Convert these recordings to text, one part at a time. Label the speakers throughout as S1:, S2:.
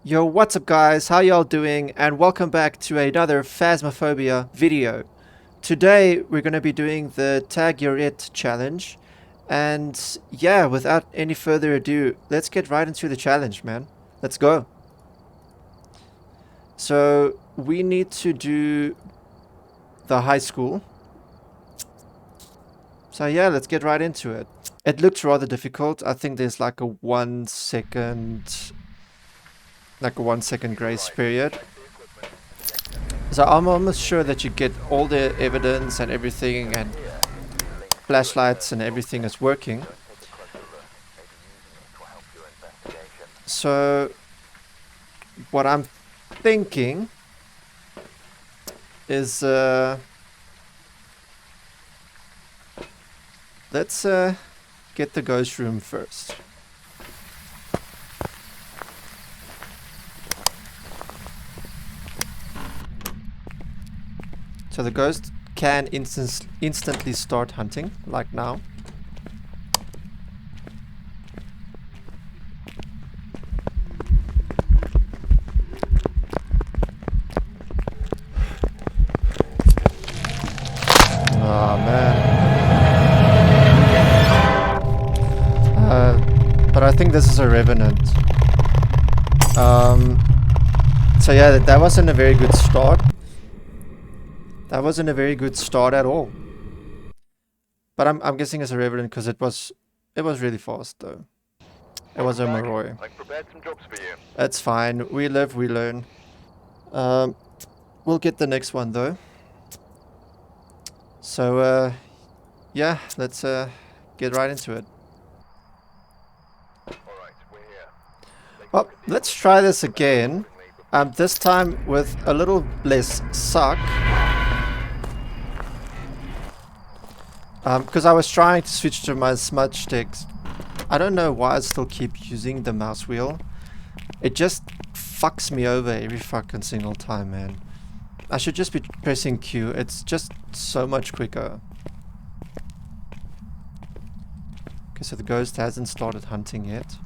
S1: Yo, what's up guys, how y'all doing, and welcome back to another Phasmophobia video. Today we're going to be doing the Tag Your It challenge, and yeah, without any further ado, let's get right into the challenge, man. Let's go. So we need to do the high school. So yeah, let's get right into it. It looks rather difficult. I think there's like a 1 second grace period. So I'm almost sure that you get all the evidence and everything, and flashlights and everything is working. So what I'm thinking is let's get the ghost room first. So the ghost can instantly start hunting, like now. Oh man. But I think this is a revenant. So yeah, that wasn't a very good start. That wasn't a very good start at all. But I'm guessing it's a revenant because it was really fast though. It was a Moroi.
S2: I've prepared some jobs for you.
S1: It's fine. We live, we learn. We'll get the next one though. So yeah, let's get right into it.
S2: Alright, we're here.
S1: Well, let's try this again. This time with a little less suck. Because I was trying to switch to my smudge sticks. I don't know why I still keep using the mouse wheel. It just fucks me over every fucking single time, man. I should just be pressing Q. It's just so much quicker. Okay, so the ghost hasn't started hunting yet.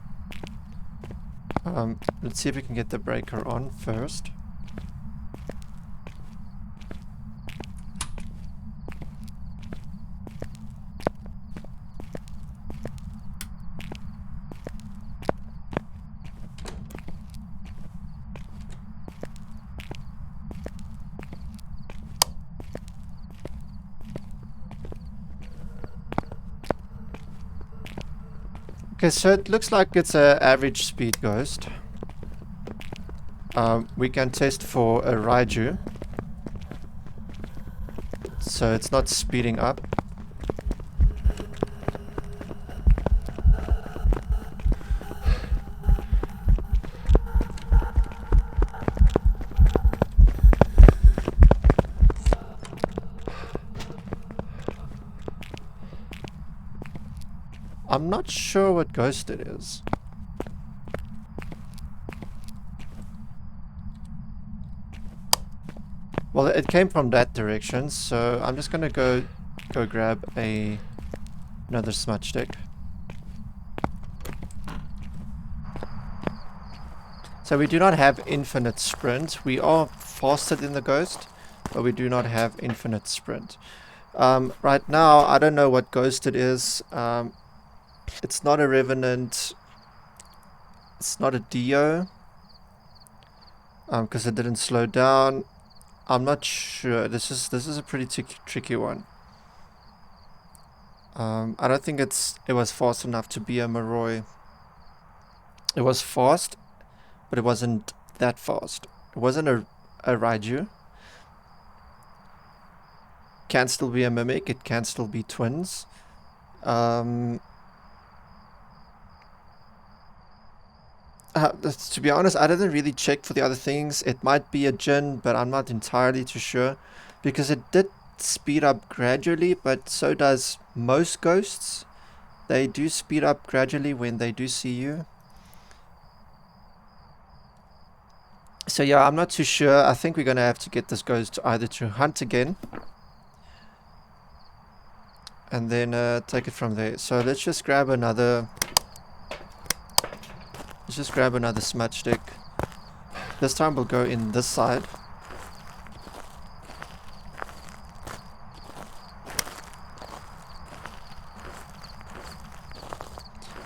S1: Let's see if we can get the breaker on first. Okay, so it looks like it's an average speed ghost. We can test for a Raiju. So it's not speeding up. I'm not sure what ghost it is. Well, it came from that direction, so I'm just gonna go grab another smudge stick. So we do not have infinite sprint. We are faster than the ghost, but we do not have infinite sprint. Right now, I don't know what ghost it is. It's not a revenant. It's not a Dio. Because it didn't slow down. I'm not sure. This is a pretty tricky one. I don't think it was fast enough to be a Moroi. It was fast, but it wasn't that fast. It wasn't a Raiju. Can still be a mimic. It can still be twins. To be honest, I didn't really check for the other things. It might be a Jinn, but I'm not entirely too sure. Because it did speed up gradually, but so does most ghosts. They do speed up gradually when they do see you. So yeah, I'm not too sure. I think we're going to have to get this ghost either to hunt again. And then take it from there. So let's just grab another... Let's just grab another smudge stick. This time we'll go in this side.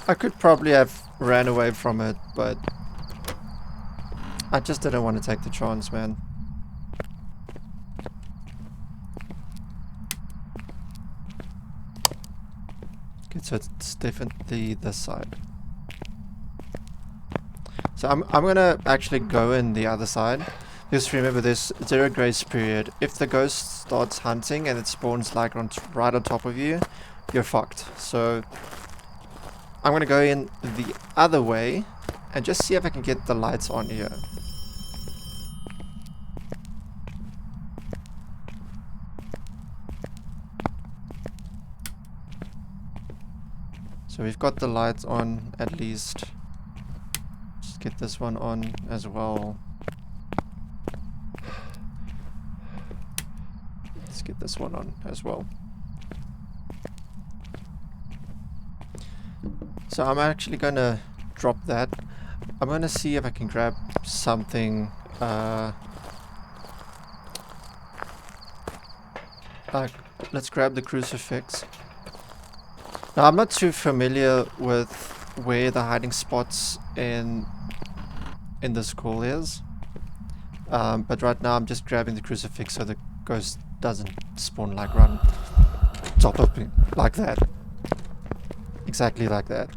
S1: I could probably have ran away from it, but I just didn't want to take the chance, man. Okay, so it's definitely this side. So I'm gonna actually go in the other side. Just remember, there's 0 grace period. If the ghost starts hunting and it spawns like right on top of you, you're fucked. So I'm gonna go in the other way and just see if I can get the lights on here. So we've got the lights on at least. Just get this one on as well. Let's get this one on as well. So I'm actually gonna drop that. I'm gonna see if I can grab something like, let's grab the crucifix. Now I'm not too familiar with where the hiding spots in the school is, but right now I'm just grabbing the crucifix so the ghost doesn't spawn like right on top of me like that. Exactly like that.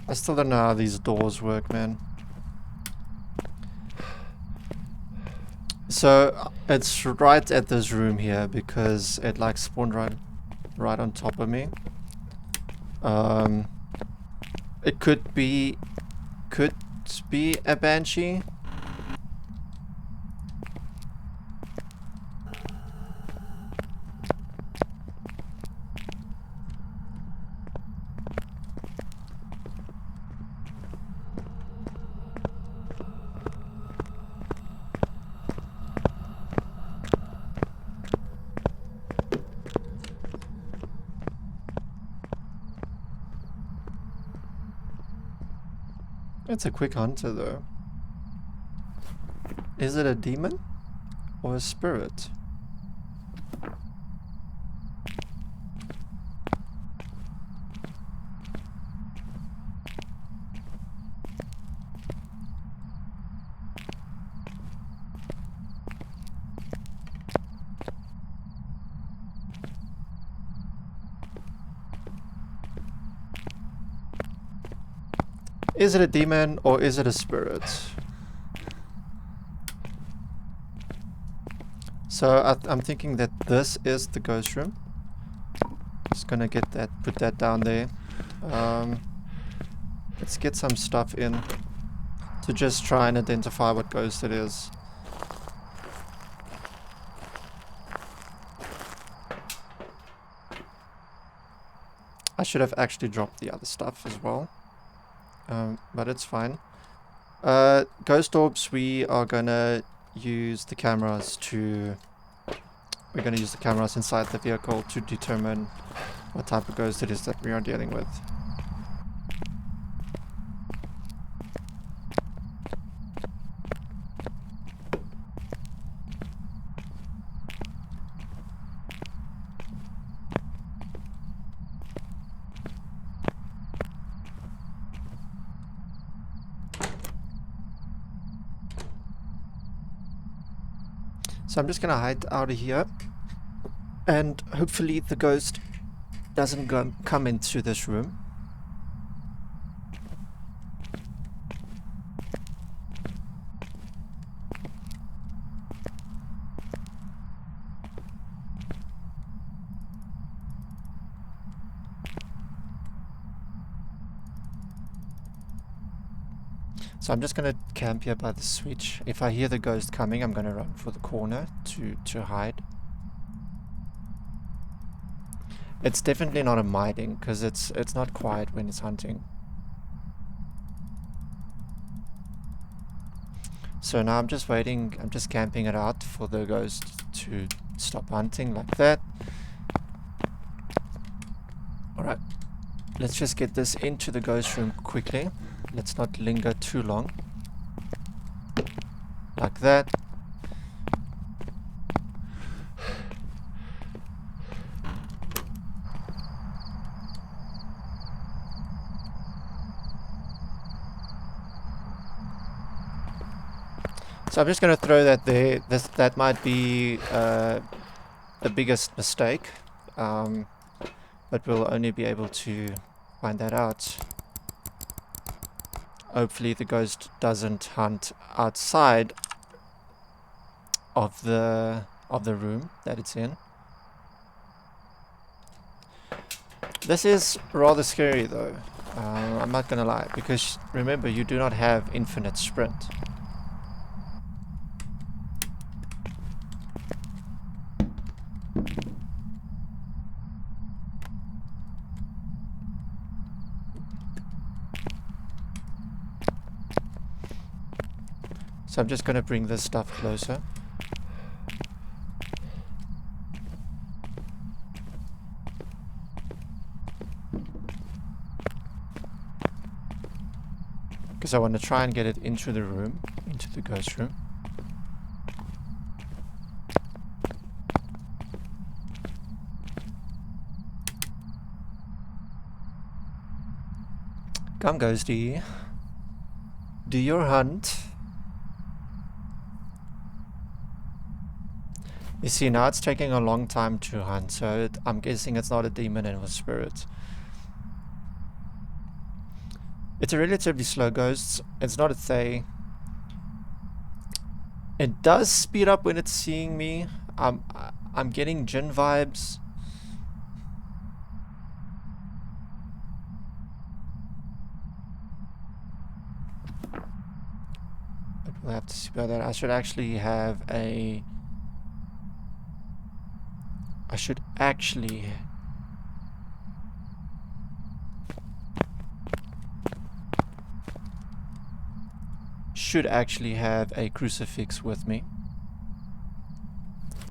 S1: I still don't know how these doors work, man. So it's right at this room here because it like spawned right on top of me. It could be a banshee. It's a quick hunter though. Is it a demon or a spirit? Is it a demon or is it a spirit? So I'm thinking that this is the ghost room. Just gonna get that, put that down there. Let's get some stuff in to just try and identify what ghost it is. I should have actually dropped the other stuff as well. But it's fine. Ghost orbs, we are gonna use the cameras to... We're gonna use the cameras inside the vehicle to determine what type of ghost it is that we are dealing with. So I'm just gonna hide out of here, and hopefully the ghost doesn't come into this room. So I'm just going to camp here by the switch. If I hear the ghost coming, I'm going to run for the corner to hide. It's definitely not a hiding, because it's not quiet when it's hunting. So now I'm just waiting, I'm just camping it out for the ghost to stop hunting like that. Alright, let's just get this into the ghost room quickly. Let's not linger too long. Like that. So I'm just going to throw that there. That might be the biggest mistake. But we'll only be able to find that out. Hopefully the ghost doesn't hunt outside of the room that it's in. This is rather scary though. I'm not gonna lie, because remember, you do not have infinite sprint. So I'm just gonna bring this stuff closer. Because I want to try and get it into the room, into the ghost room. Come, ghosty. Do your hunt. You see, now it's taking a long time to hunt, so I'm guessing it's not a demon and a spirit. It's a relatively slow ghost. It's not a Thay. It does speed up when it's seeing me. I'm getting Jinn vibes. But we'll have to see about that. I should actually have a... I should actually... have a crucifix with me.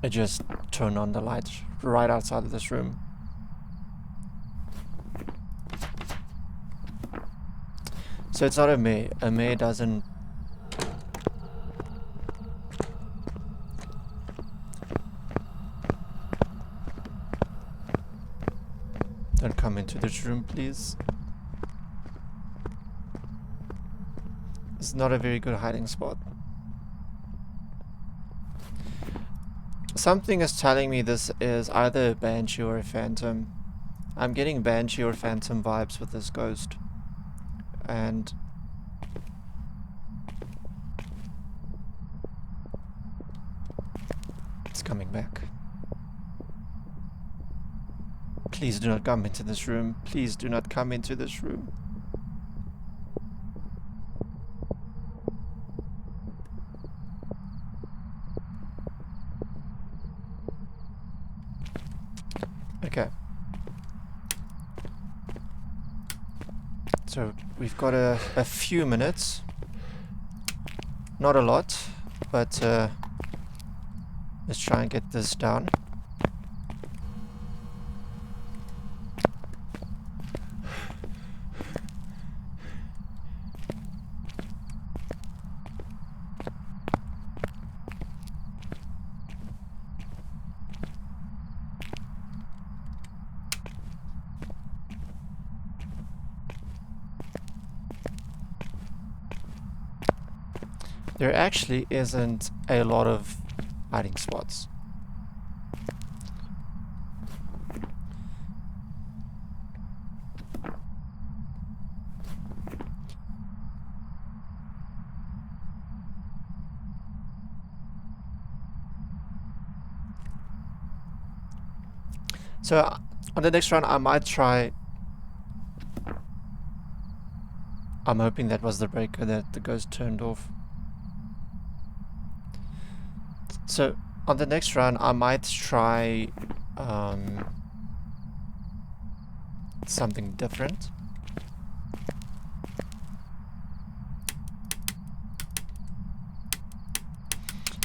S1: I just turn on the light right outside of this room. So it's not a me. A me doesn't... Don't come into this room, please. It's not a very good hiding spot. Something is telling me this is either a banshee or a phantom. I'm getting banshee or phantom vibes with this ghost. And... it's coming back. Please do not come into this room. Please do not come into this room. Okay. So we've got a few minutes. Not a lot, but let's try and get this done. There actually isn't a lot of hiding spots. So on the next round I might try... I'm hoping that was the breaker that the ghost turned off. So on the next round I might try something different.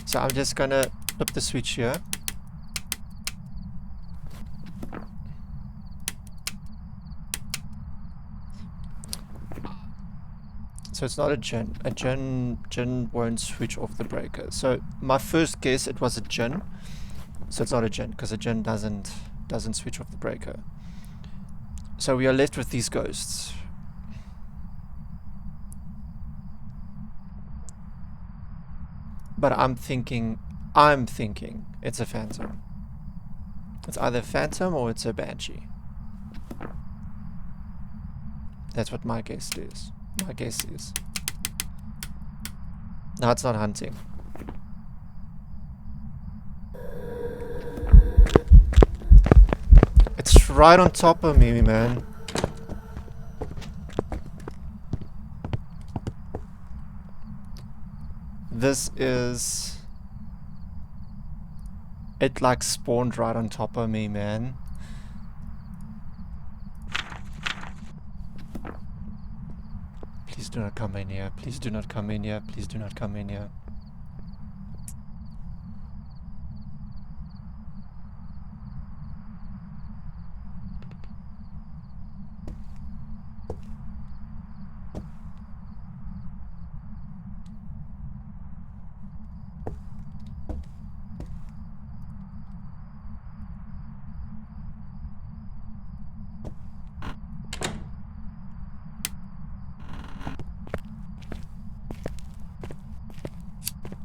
S1: So I'm just gonna flip the switch here. So it's not a djinn. A djinn won't switch off the breaker. So my first guess, it was a djinn. So it's not a djinn, because a djinn doesn't switch off the breaker. So we are left with these ghosts. But I'm thinking it's a phantom. It's either a phantom or it's a banshee. That's what my guess is. No, it's not hunting. It's right on top of me, man. This is... It like spawned right on top of me, man. Please do not come in here. Please do not come in here. Please do not come in here.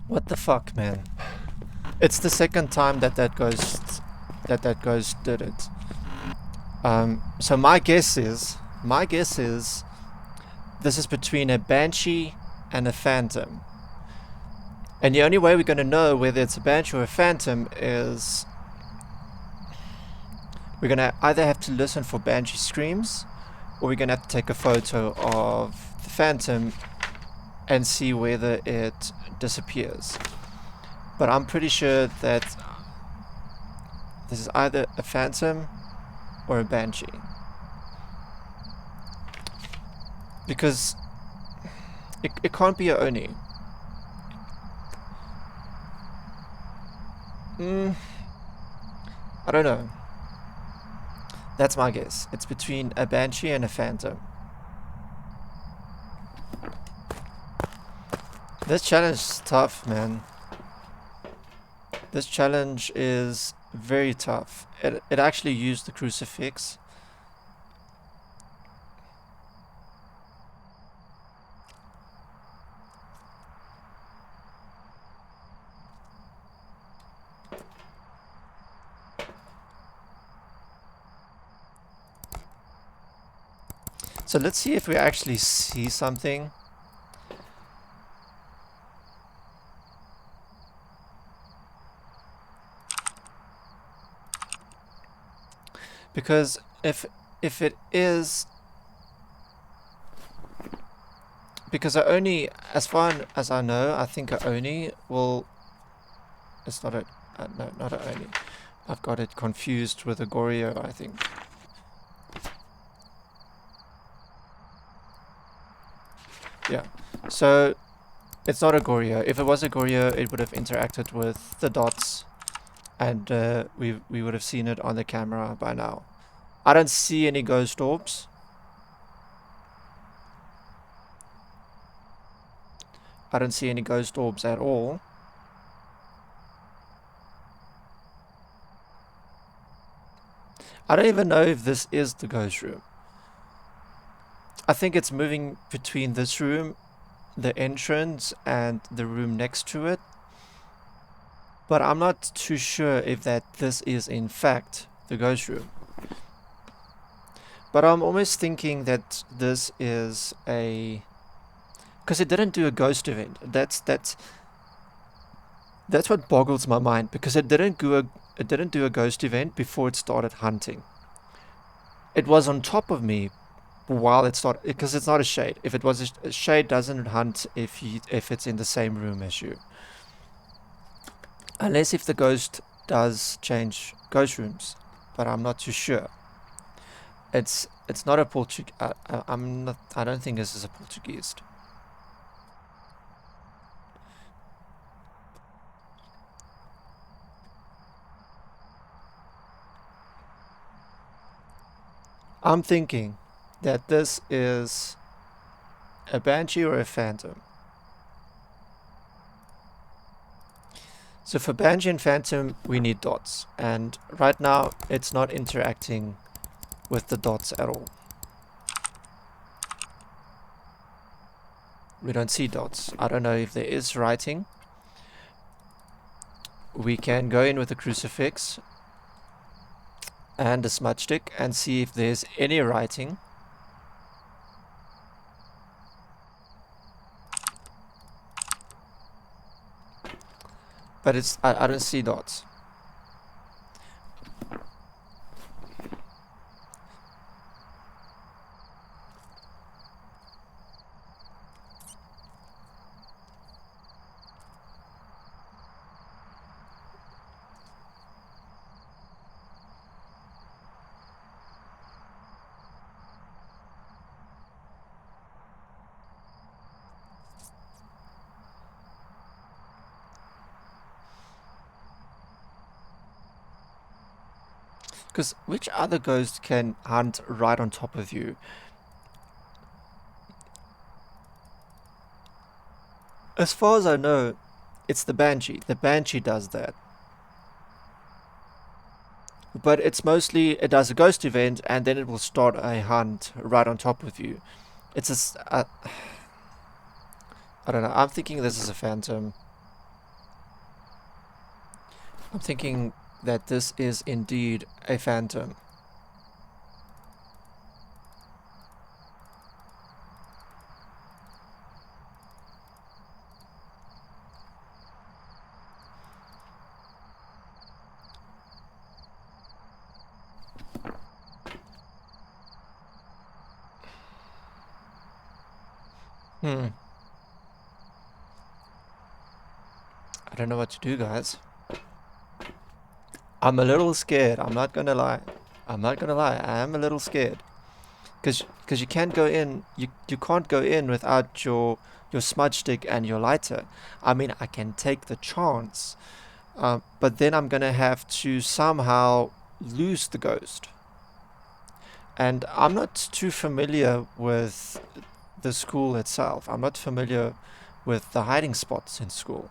S1: What the fuck, man? It's the second time that ghost did it. So my guess is this is between a banshee and a phantom. And the only way we're going to know whether it's a banshee or a phantom is we're going to either have to listen for banshee screams, or we're going to have to take a photo of the phantom and see whether it disappears. But I'm pretty sure that this is either a phantom or a banshee. Because it can't be a Oni. I don't know. That's my guess. It's between a banshee and a phantom. This challenge is tough, man. This challenge is very tough. It actually used the crucifix. So let's see if we actually see something. Because if it is, because I only, as far as I know, I think a Oni will. It's not a no, not a Oni. I've got it confused with a Goryo, I think. Yeah, so it's not a Goryo. If it was a Goryo, it would have interacted with the dots, and we would have seen it on the camera by now. I don't see any ghost orbs. I don't see any ghost orbs at all. I don't even know if this is the ghost room. I think it's moving between this room, the entrance, and the room next to it. But I'm not too sure if this is in fact the ghost room. But I'm almost thinking that this is a... Because it didn't do a ghost event. That's what boggles my mind. Because it didn't do It didn't do a ghost event before it started hunting. It was on top of me while it started, because it's not a shade. If it was a shade, doesn't hunt if it's in the same room as you, unless if the ghost does change ghost rooms, but I'm not too sure. It's not a Portuguese. I'm not. I don't think this is a Portuguese. I'm thinking that this is a banshee or a phantom. So for banshee and phantom, we need dots, and right now it's not interacting with the dots at all. We don't see dots. I don't know if there is writing. We can go in with a crucifix and a smudge stick and see if there's any writing. But I don't see dots. Because which other ghost can hunt right on top of you? As far as I know, it's the banshee. The banshee does that. But it's mostly, it does a ghost event and then it will start a hunt right on top of you. It's a, I don't know, I'm thinking this is a phantom. I'm thinking that this is indeed a phantom. I don't know what to do, guys. I'm a little scared. I'm not gonna lie. I'm not gonna lie. I am a little scared. Cause you can't go in. You can't go in without your smudge stick and your lighter. I mean, I can take the chance, but then I'm gonna have to somehow lose the ghost. And I'm not too familiar with the school itself. I'm not familiar with the hiding spots in school.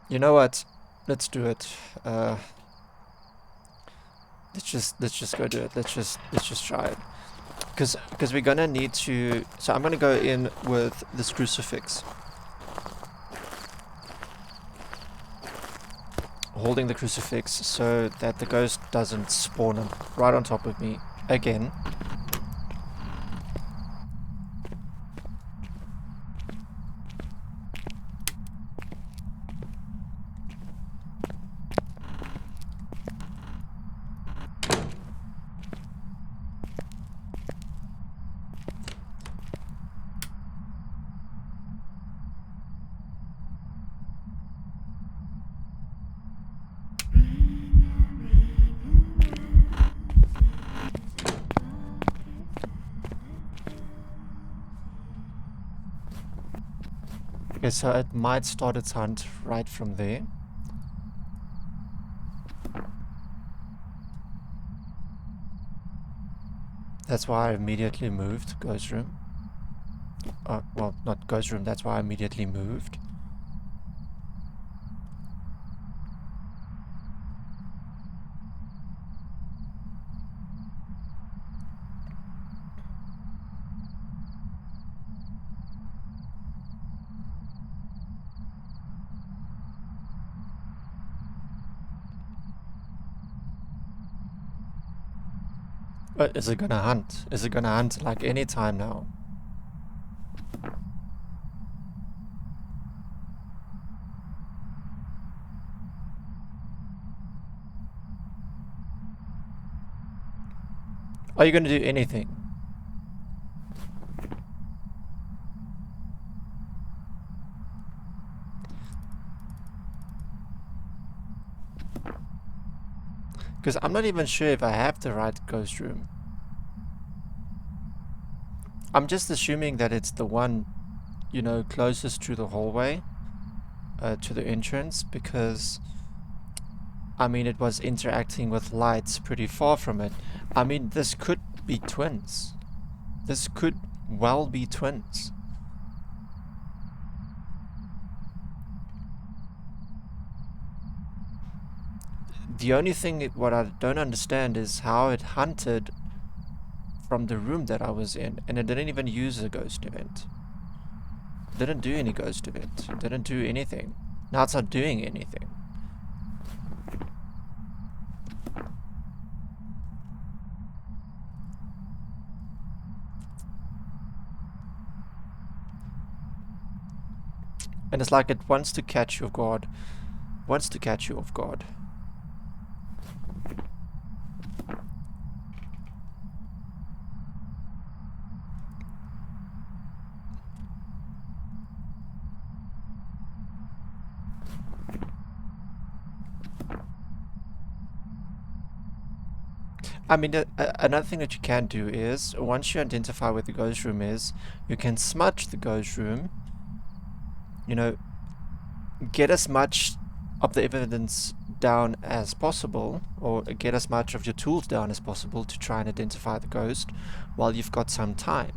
S1: You know what? Let's do it. Let's just go do it. Let's just try it. Because we're gonna need to. So I'm gonna go in with this crucifix, holding the crucifix so that the ghost doesn't spawn right on top of me again. Okay, so it might start its hunt right from there. That's why I immediately moved ghost room. Well, not ghost room. That's why I immediately moved. But is it gonna hunt? Is it gonna hunt like any time now? Are you gonna do anything? Because I'm not even sure if I have the right ghost room. I'm just assuming that it's the one, you know, closest to the hallway, to the entrance, because, I mean, it was interacting with lights pretty far from it. I mean, this could be twins. This could well be twins. The only thing what I don't understand is how it hunted from the room that I was in, and it didn't even use a ghost event. Didn't do any ghost event. Didn't do anything. Now it's not doing anything. And it's like it wants to catch you off guard. Wants to catch you off guard. I mean, another thing that you can do is, once you identify where the ghost room is, you can smudge the ghost room. You know, get as much of the evidence down as possible, or get as much of your tools down as possible to try and identify the ghost while you've got some time.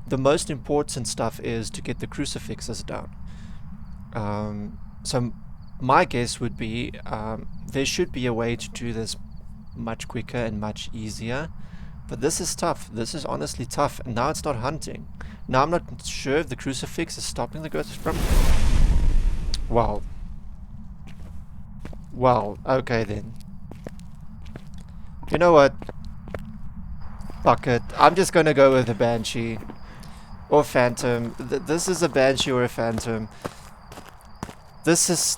S1: The most important stuff is to get the crucifixes down. So my guess would be there should be a way to do this much quicker and much easier, but this is tough. This is honestly tough, and now it's not hunting. Now I'm not sure if the crucifix is stopping the ghost from... Well, okay then. You know what? Fuck it. I'm just gonna go with a banshee. Or phantom. This is a banshee or a phantom. This is...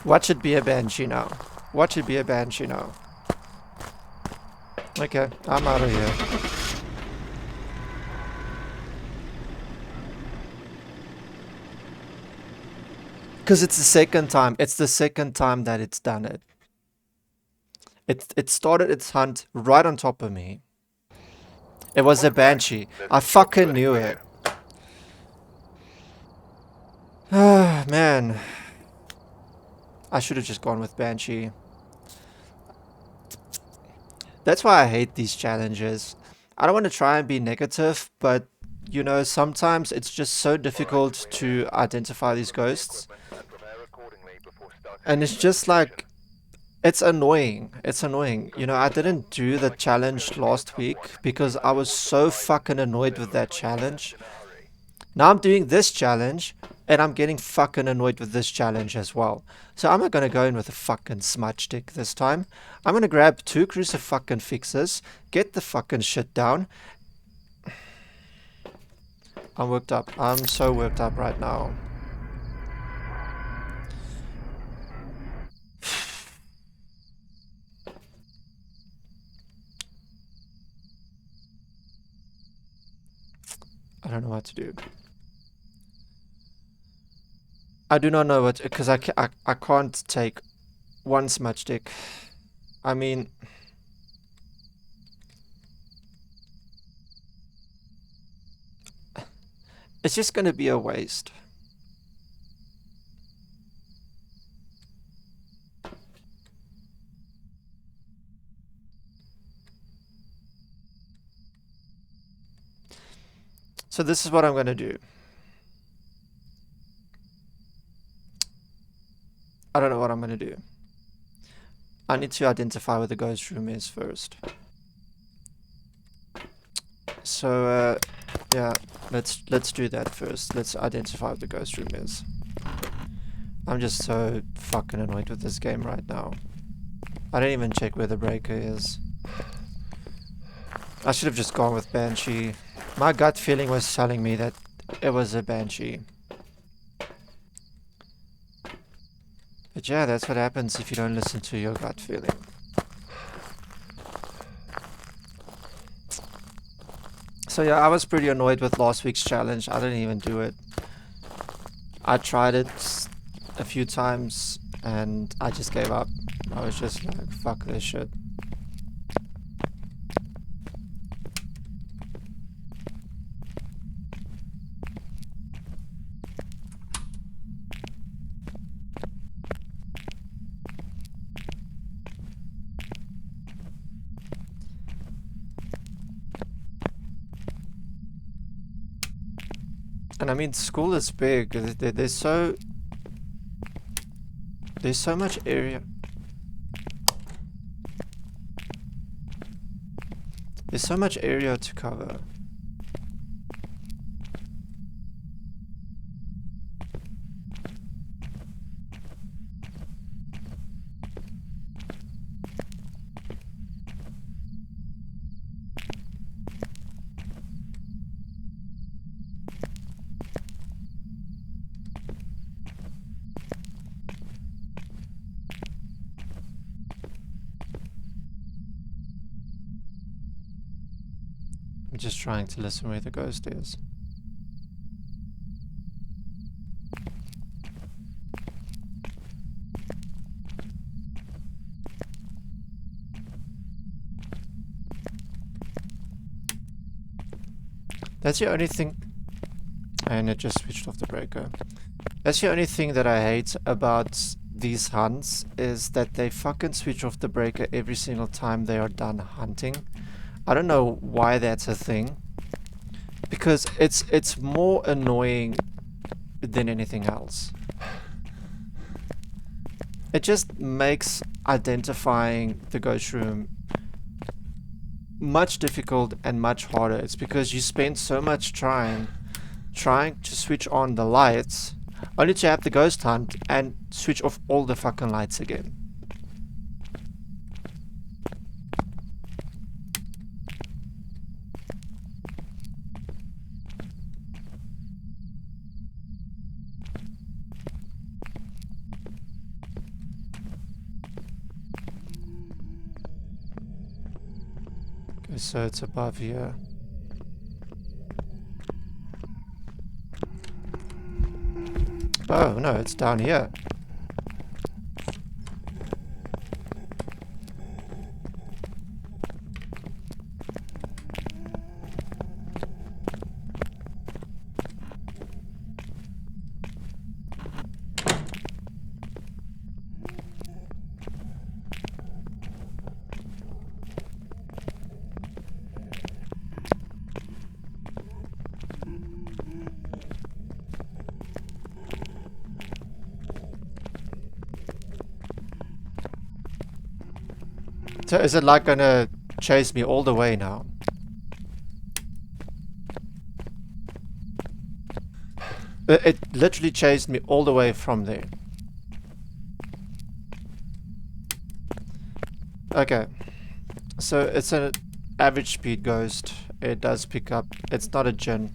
S1: What should be a banshee now? What should be a banshee now? Okay, I'm out of here. Because it's the second time. It's the second time that it's done it. It started its hunt right on top of me. It was a banshee. I fucking knew it. Ah, man. I should have just gone with banshee. That's why I hate these challenges. I don't want to try and be negative, but you know, sometimes it's just so difficult to identify these ghosts. And it's just like, it's annoying. It's annoying. You know, I didn't do the challenge last week because I was so fucking annoyed with that challenge. Now I'm doing this challenge, and I'm getting fucking annoyed with this challenge as well. So I'm not gonna go in with a fucking smudge stick this time. I'm gonna grab 2 crucifixes, get the fucking shit down. I'm worked up. I'm so worked up right now. I don't know what to do. I do not know what, because I can't take 1 smudge stick. I mean, it's just gonna be a waste. So this is what I'm gonna do. I don't know what I'm gonna do. I need to identify where the ghost room is first. So, yeah, let's do that first. Let's identify what the ghost room is. I'm just so fucking annoyed with this game right now. I didn't even check where the breaker is. I should have just gone with Banshee. My gut feeling was telling me that it was a Banshee. But yeah, that's what happens if you don't listen to your gut feeling. So yeah, I was pretty annoyed with last week's challenge. I didn't even do it. I tried it a few times and I just gave up. I was just like, fuck this shit. And I mean, school is big. There's so much area. There's so much area to cover. I'm just trying to listen where the ghost is. That's the only thing. And it just switched off the breaker. That's the only thing that I hate about these hunts is that they fucking switch off the breaker every single time they are done hunting. I don't know why that's a thing. Because it's more annoying than anything else. It just makes identifying the ghost room much difficult and much harder. It's because you spend so much trying to switch on the lights only to have the ghost hunt and switch off all the fucking lights again. Okay, so it's above here. Oh no, it's down here. So is it like gonna chase me all the way now? It literally chased me all the way from there. Okay. So it's an average speed ghost. It does pick up. It's not a djinn.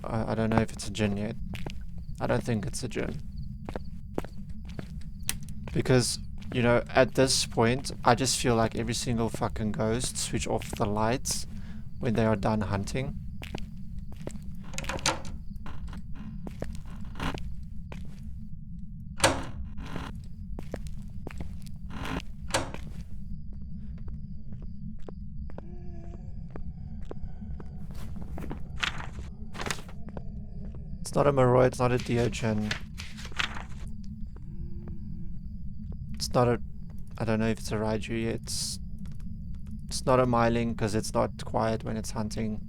S1: I don't know if it's a djinn yet. I don't think it's a djinn. Because, you know, at this point, I just feel like every single fucking ghost switch off the lights when they are done hunting. It's not a Moroi, it's not a Diogen. It's not a... I don't know if it's a Raiju yet. It's not a Myling because it's not quiet when it's hunting.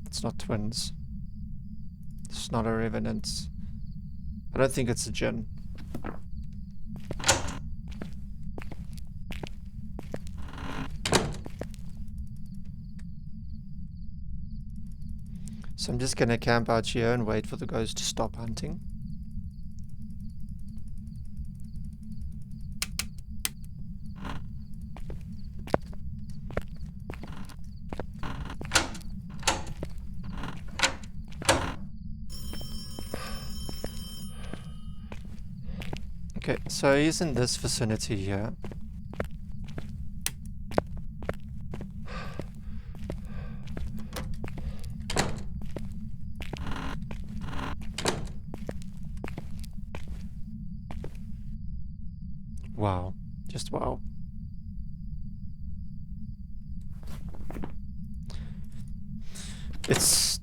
S1: It's not twins. It's not a Revenant. I don't think it's a djinn. So I'm just gonna camp out here and wait for the ghost to stop hunting. Okay, so he's in this vicinity here. Wow. Just wow. It's...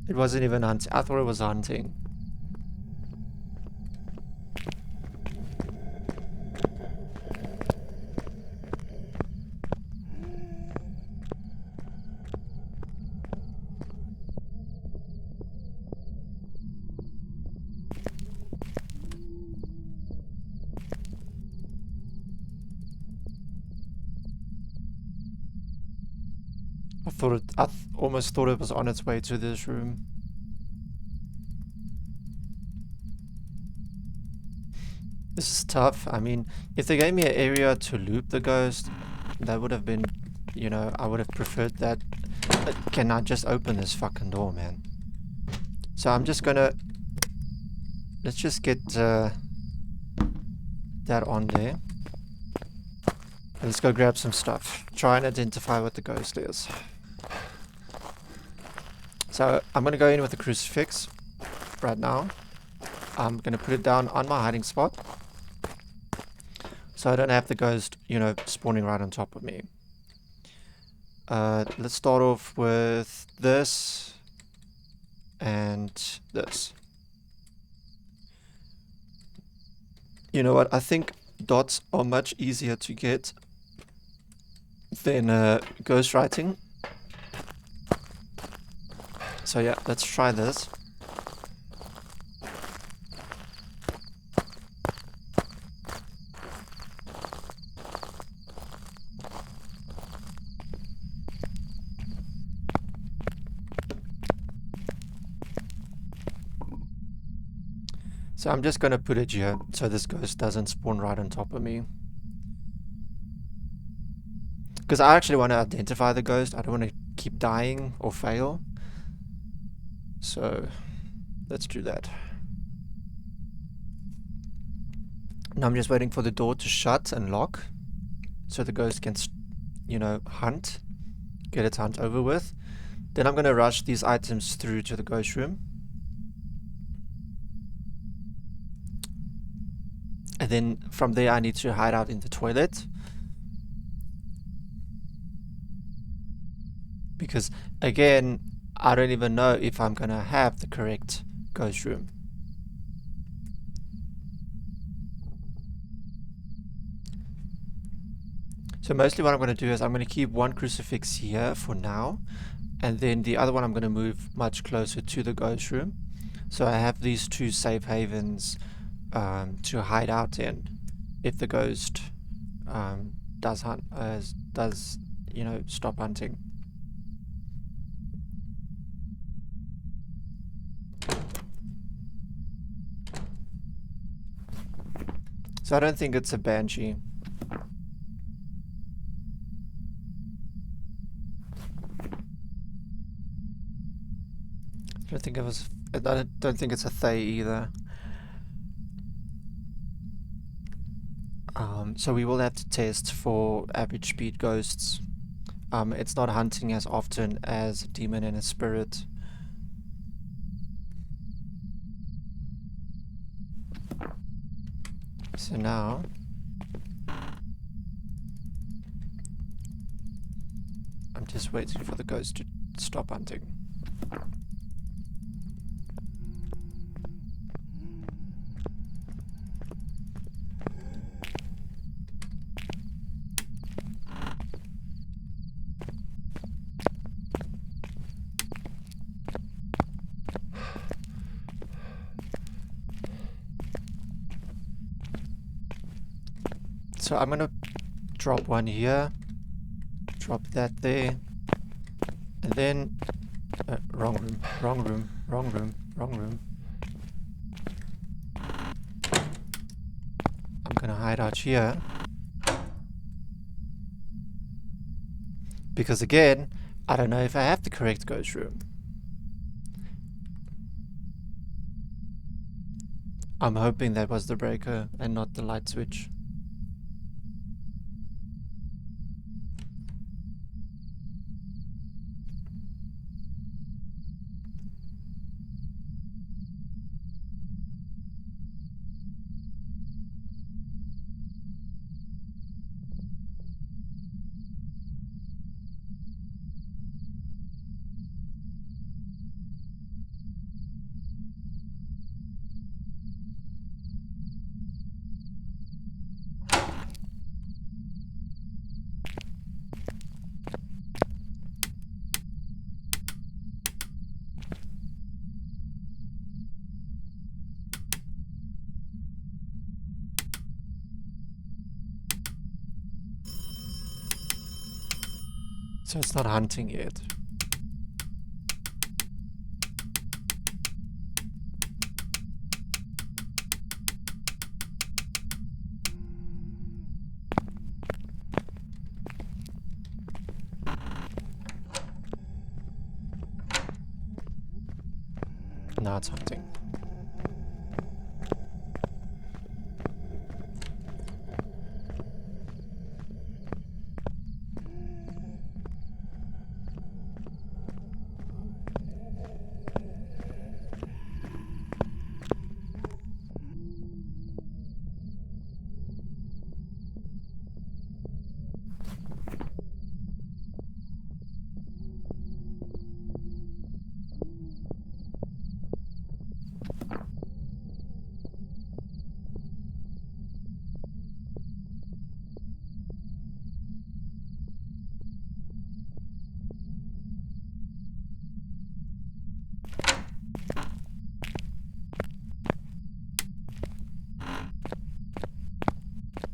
S1: It wasn't even hunting. I thought it was hunting. I almost thought it was on its way to this room. This is tough. I mean, if they gave me an area to loop the ghost, that would have been, you know, I would have preferred that. But can I just open this fucking door, man? So I'm just gonna... Let's just get that on there. Let's go grab some stuff. Try and identify what the ghost is. So I'm going to go in with a crucifix right now. I'm going to put it down on my hiding spot. So I don't have the ghost, you know, spawning right on top of me. Let's start off with this and this. You know what? I think dots are much easier to get than ghostwriting. So yeah, let's try this. So I'm just going to put it here so this ghost doesn't spawn right on top of me. Because I actually want to identify the ghost. I don't want to keep dying or fail. So let's do that. Now I'm just waiting for the door to shut and lock so the ghost can, you know, hunt, get its hunt over with. Then I'm going to rush these items through to the ghost room. And then from there I need to hide out in the toilet. Because again, I don't even know if I'm going to have the correct ghost room. So mostly what I'm going to do is I'm going to keep one crucifix here for now. And then the other one I'm going to move much closer to the ghost room. So I have these two safe havens to hide out in if the ghost does hunt, you know, stop hunting. So I don't think it's a banshee. I don't think it's a Thay either. So we will have to test for average speed ghosts. It's not hunting as often as a demon and a spirit. So now I'm just waiting for the ghost to stop hunting. So I'm gonna drop one here, drop that there, and then wrong room, wrong room, wrong room, wrong room. I'm gonna hide out here. Because again, I don't know if I have the correct ghost room. I'm hoping that was the breaker and not the light switch. So it's not hunting yet. Now it's hunting.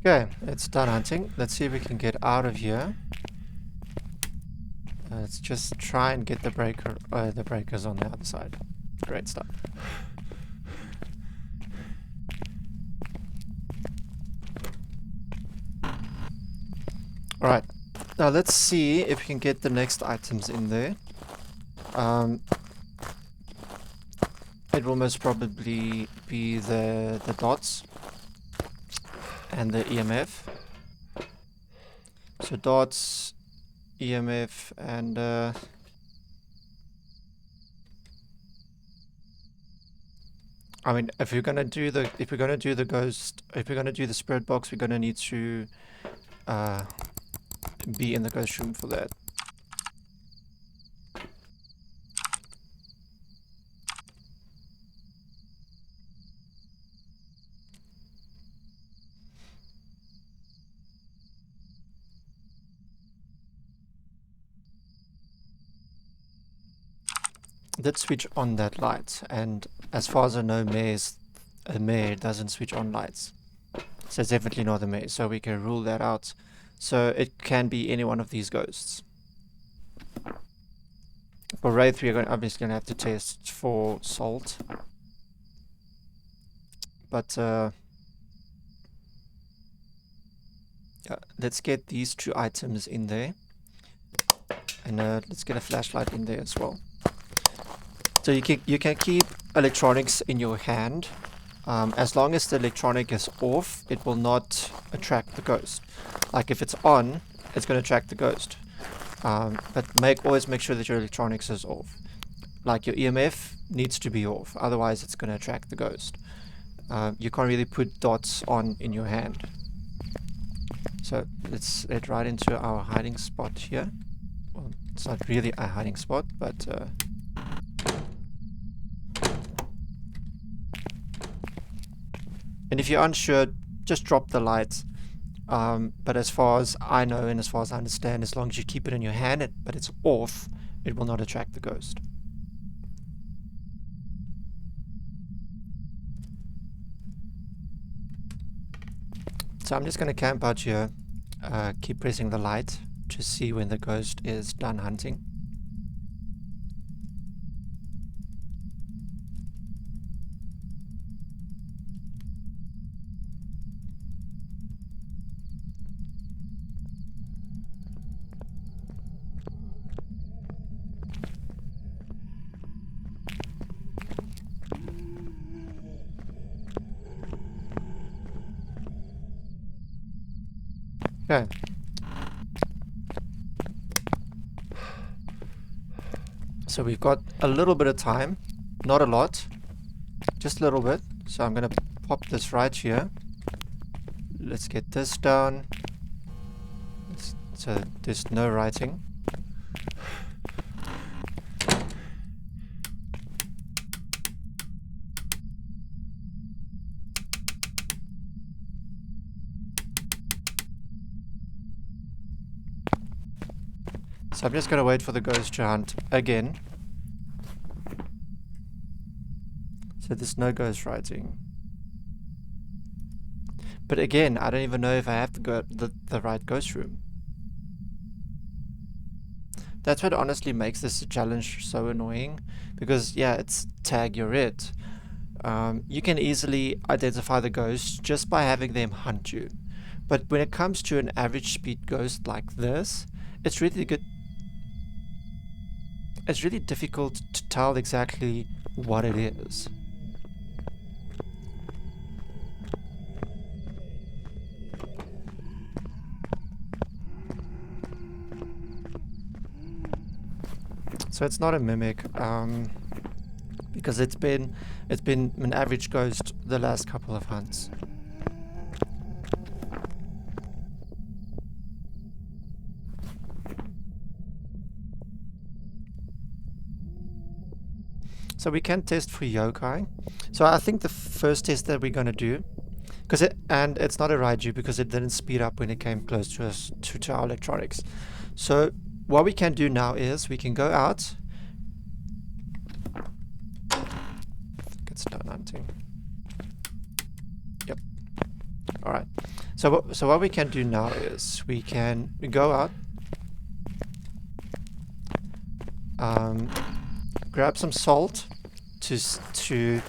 S1: Okay, it's done hunting. Let's see if we can get out of here. Let's just try and get the breakers on the other side. Great stuff. Alright, now let's see if we can get the next items in there. It will most probably be the dots and the EMF. So dots, EMF, and I mean, if we're gonna do the ghost, if we're gonna do the spirit box, we're gonna need to be in the ghost room for that. Let's switch on that light, and as far as I know, a mayor doesn't switch on lights, so it's definitely not a mayor. So we can rule that out. So it can be any one of these ghosts. For Wraith, we're obviously gonna have to test for salt, but yeah, let's get these two items in there, and let's get a flashlight in there as well. So you can keep electronics in your hand. As long as the electronic is off, it will not attract the ghost. Like if it's on, it's going to attract the ghost. But always make sure that your electronics is off. Like your EMF needs to be off, otherwise it's going to attract the ghost. You can't really put dots on in your hand. So let's head right into our hiding spot here. Well, it's not really a hiding spot, but and if you're unsure, just drop the light. But as far as I know and as far as I understand, as long as you keep it in your hand, but it's off, it will not attract the ghost. So I'm just going to camp out here, keep pressing the light to see when the ghost is done hunting. Okay. So we've got a little bit of time. Not a lot. Just a little bit. So I'm going to pop this right here. Let's get this down. So there's no writing. So I'm just going to wait for the ghost to hunt again. So there's no ghost writing. But again, I don't even know if I have the right ghost room. That's what honestly makes this challenge so annoying. Because yeah, it's tag you're it. You can easily identify the ghost just by having them hunt you. But when it comes to an average speed ghost like this, it's really good. It's really difficult to tell exactly what it is. So it's not a mimic, because it's been an average ghost the last couple of hunts. So we can test for yokai. So I think the first test that we're gonna do, and it's not a Raiju because it didn't speed up when it came close to us to our electronics. So what we can do now is we can go out. I think it's done hunting. Yep. All right. So what we can do now is we go out. Grab some salt to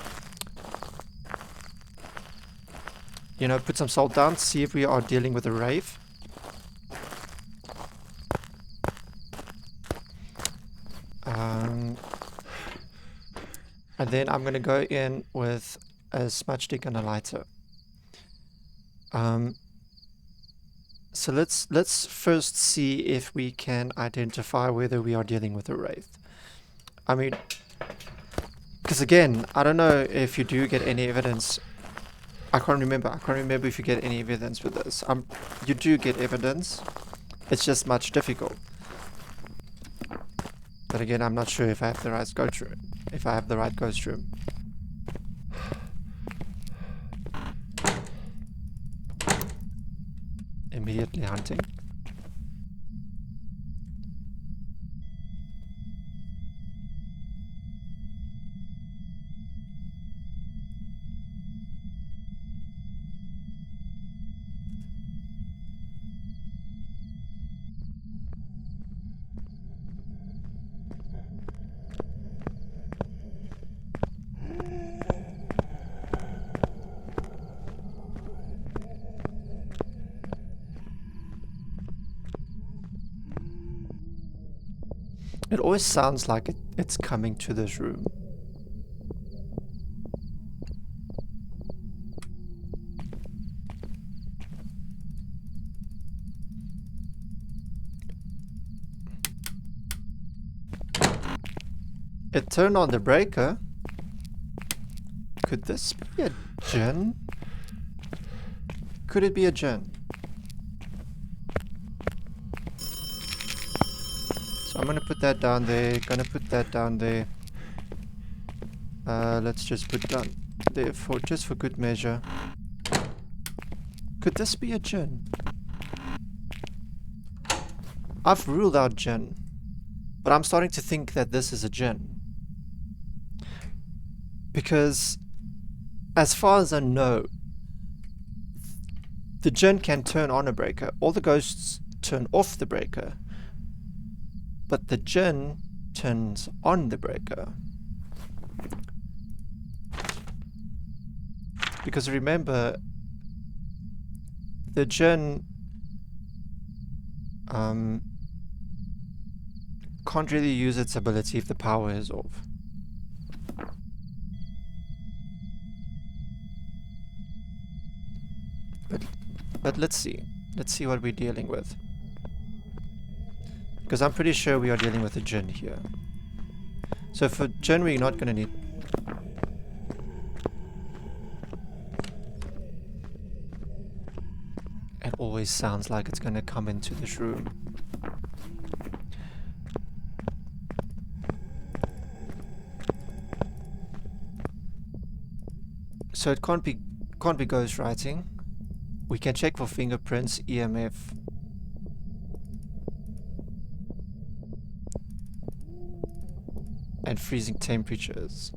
S1: you know, put some salt down, see if we are dealing with a rave. And then I'm gonna go in with a smudge stick and a lighter. So let's first see if we can identify whether we are dealing with a wraith. I mean, because again, I don't know if you do get any evidence. I can't remember if you get any evidence with this. You do get evidence. It's just much difficult. But again, I'm not sure if I have the right ghost room. If I have the right ghost room. Immediately hunting. It always sounds like it's coming to this room. It turned on the breaker. Could this be a djinn? Could it be a djinn? So I'm gonna put that down there. Gonna put that down there. Let's just put down there just for good measure. Could this be a djinn? I've ruled out djinn, but I'm starting to think that this is a djinn. Because, as far as I know, the djinn can turn on a breaker. All the ghosts turn off the breaker. But the djinn turns on the breaker. Because remember, the djinn can't really use its ability if the power is off. But let's see. Let's see what we're dealing with. Because I'm pretty sure we are dealing with a djinn here. So for djinn, we're not going to need... It always sounds like it's going to come into this room. So it can't be ghostwriting. We can check for fingerprints, EMF. And freezing temperatures.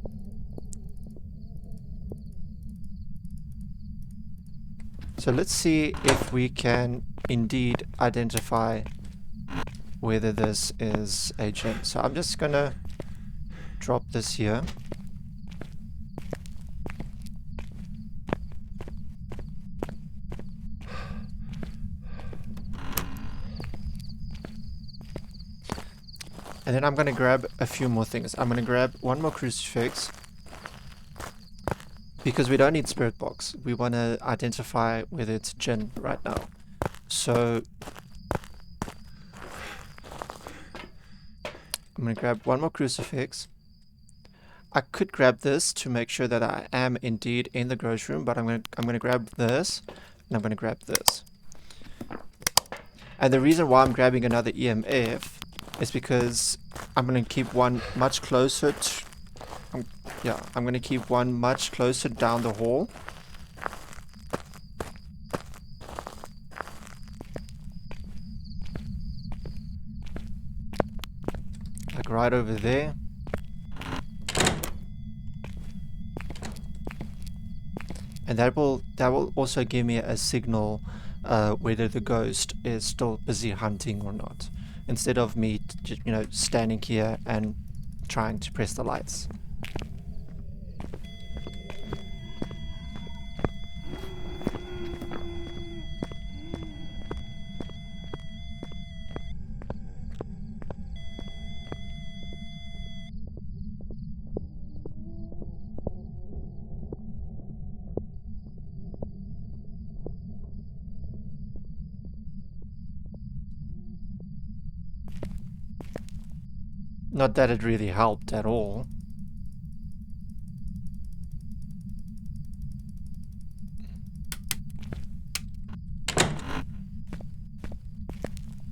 S1: So let's see if we can indeed identify whether this is a djinn. So I'm just gonna drop this here. And then I'm going to grab a few more things. I'm going to grab one more crucifix. Because we don't need spirit box. We want to identify whether it's djinn right now. So I'm going to grab one more crucifix. I could grab this to make sure that I am indeed in the grocery room. But I'm going to grab this. And I'm going to grab this. And the reason why I'm grabbing another EMF is because I'm going to keep one much closer to... I'm going to keep one much closer down the hall. Like right over there. And that will also give me a signal whether the ghost is still busy hunting or not. Instead of me, standing here and trying to press the lights. Not that it really helped at all.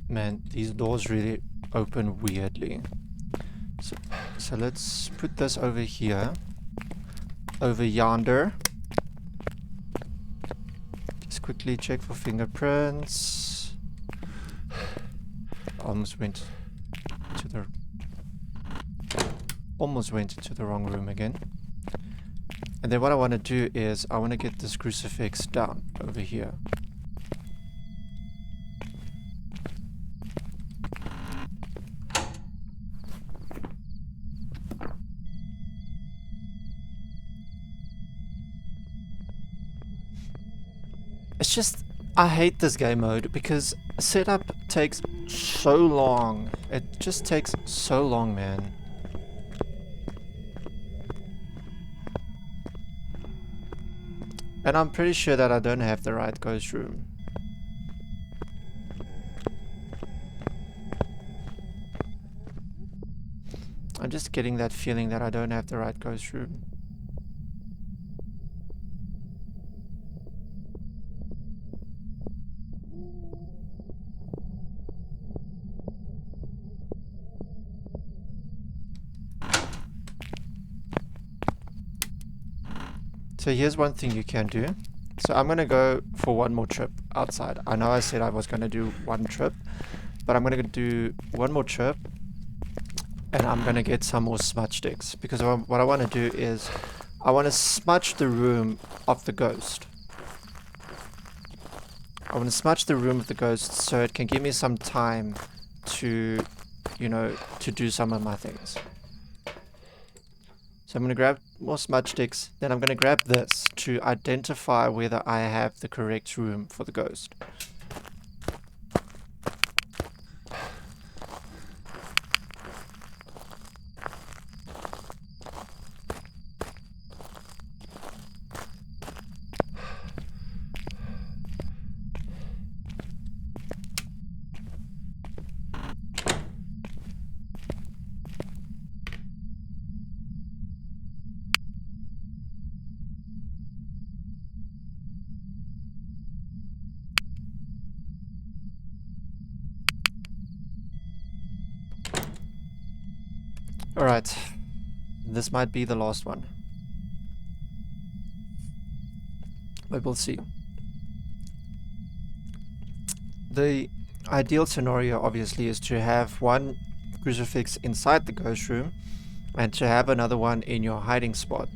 S1: Man, these doors really open weirdly. So let's put this over here. Over yonder. Just quickly check for fingerprints. Almost went into the wrong room again. And then what I want to do is I want to get this crucifix down over here. It's just, I hate this game mode because setup takes so long. It just takes so long, man. And I'm pretty sure that I don't have the right ghost room. I'm just getting that feeling that I don't have the right ghost room. So here's one thing you can do. So I'm going to go for one more trip outside. I know I said I was going to do one trip, but I'm going to do one more trip and I'm going to get some more smudge sticks. Because what I want to do is I want to smudge the room of the ghost. I want to smudge the room of the ghost so it can give me some time to, to do some of my things. So I'm going to grab more smudge sticks, then I'm going to grab this to identify whether I have the correct room for the ghost. Alright. This might be the last one. But we'll see. The ideal scenario, obviously, is to have one crucifix inside the ghost room and to have another one in your hiding spot.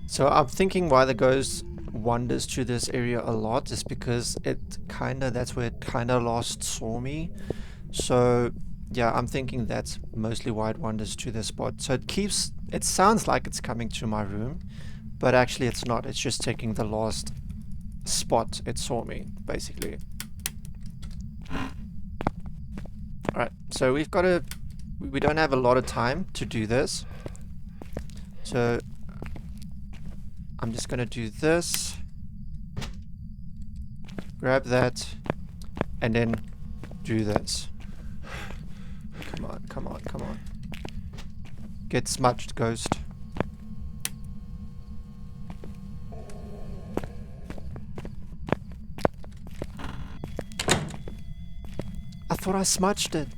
S1: So I'm thinking why the ghost wanders to this area a lot is because that's where it kinda last saw me. So yeah, I'm thinking that's mostly why it wanders to this spot. So it sounds like it's coming to my room, but actually it's not. It's just taking the last spot it saw me, basically. Alright, so we don't have a lot of time to do this. So I'm just gonna do this, grab that, and then do this. Come on, come on, come on. Get smudged, ghost. I thought I smudged it.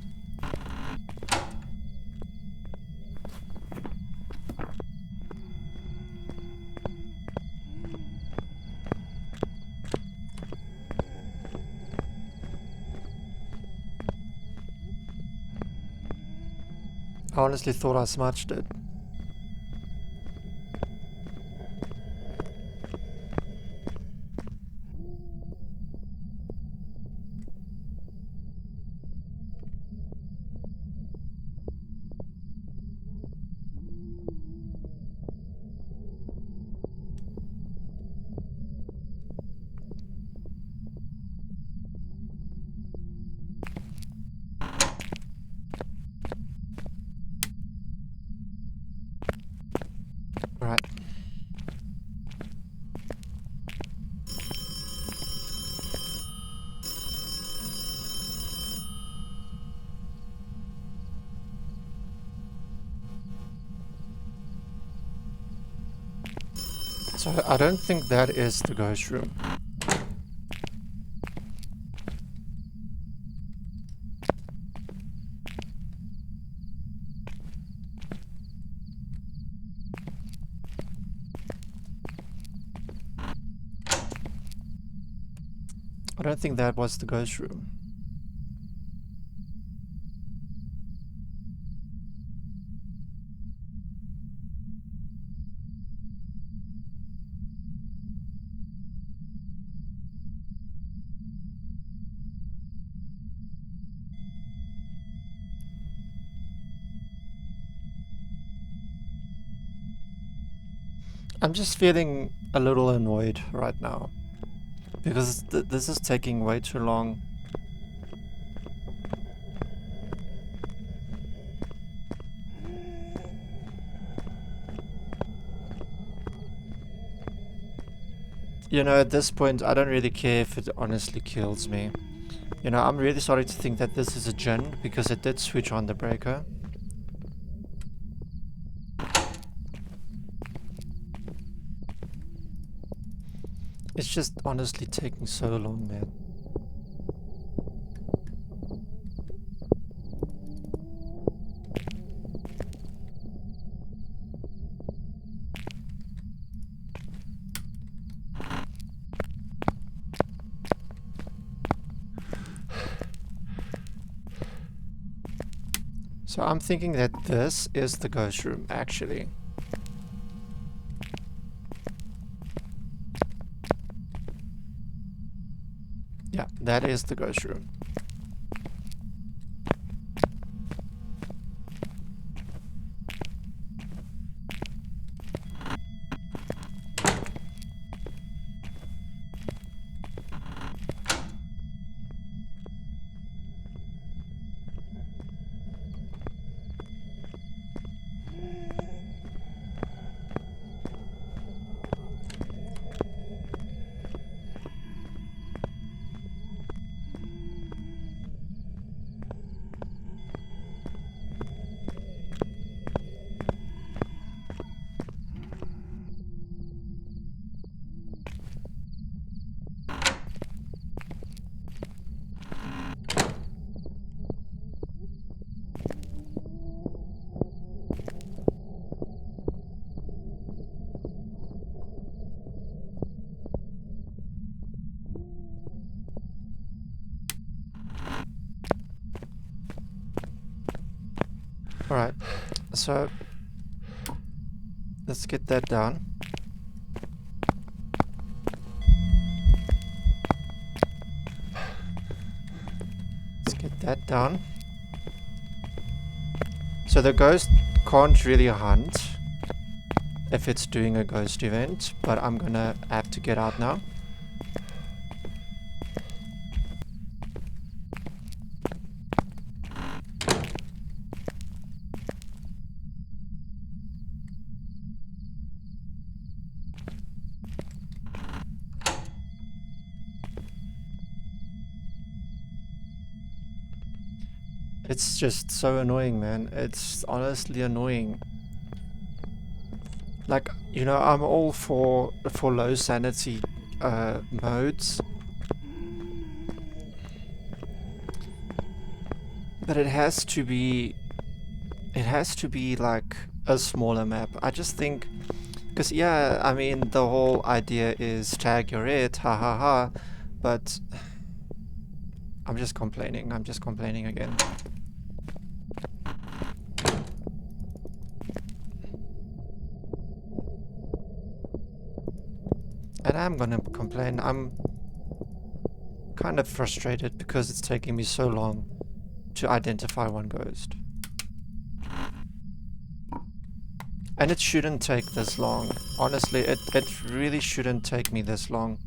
S1: I honestly thought I smudged it. Right. So I don't think that is the ghost room. I don't think that was the ghost room. I'm just feeling a little annoyed right now. Because this is taking way too long. You know, at this point, I don't really care if it honestly kills me. You know, I'm really sorry to think that this is a djinn, because it did switch on the breaker. It's just honestly taking so long, man. So I'm thinking that this is the ghost room, actually. Yeah, that is the ghost room. Alright, so let's get that down. Let's get that down. So the ghost can't really hunt if it's doing a ghost event, but I'm gonna have to get out now. It's just so annoying, man. It's honestly annoying. Like, you know, I'm all for low sanity modes. But it has to be like a smaller map. I just think, because yeah, I mean, the whole idea is tag your it, ha ha ha, but I'm just complaining again. And I'm gonna complain. I'm kind of frustrated because it's taking me so long to identify one ghost. And it shouldn't take this long. Honestly, it really shouldn't take me this long.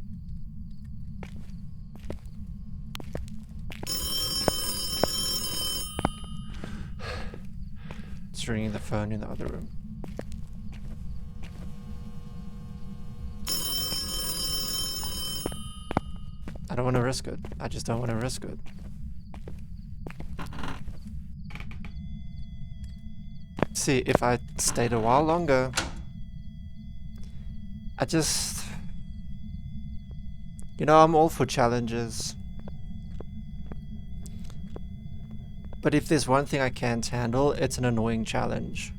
S1: It's ringing the phone in the other room. I don't want to risk it. I just don't want to risk it. See, if I stayed a while longer, I just... You know, I'm all for challenges. But if there's one thing I can't handle, it's an annoying challenge.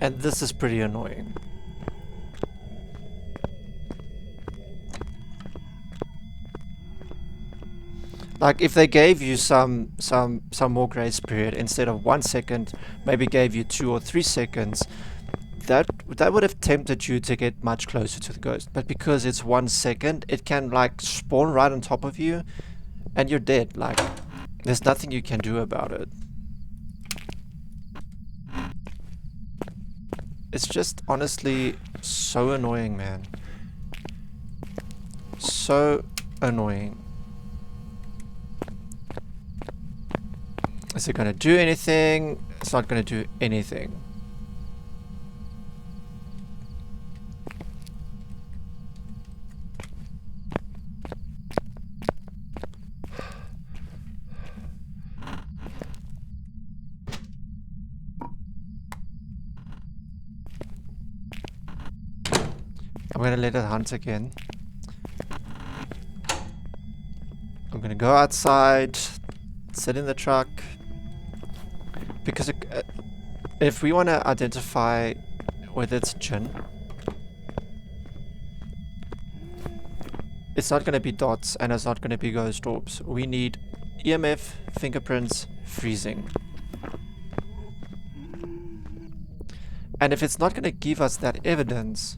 S1: And this is pretty annoying. Like, if they gave you some more grace period instead of 1 second, maybe gave you 2 or 3 seconds, that would have tempted you to get much closer to the ghost. But because it's 1 second, it can like spawn right on top of you, and you're dead. Like, there's nothing you can do about it. It's just honestly so annoying, man. So annoying. Is it gonna do anything? It's not gonna do anything. I'm gonna let it hunt again. I'm gonna go outside, sit in the truck, because if we want to identify whether it's Jinn, it's not going to be dots and it's not going to be ghost orbs. We need EMF, fingerprints, freezing. And if it's not going to give us that evidence,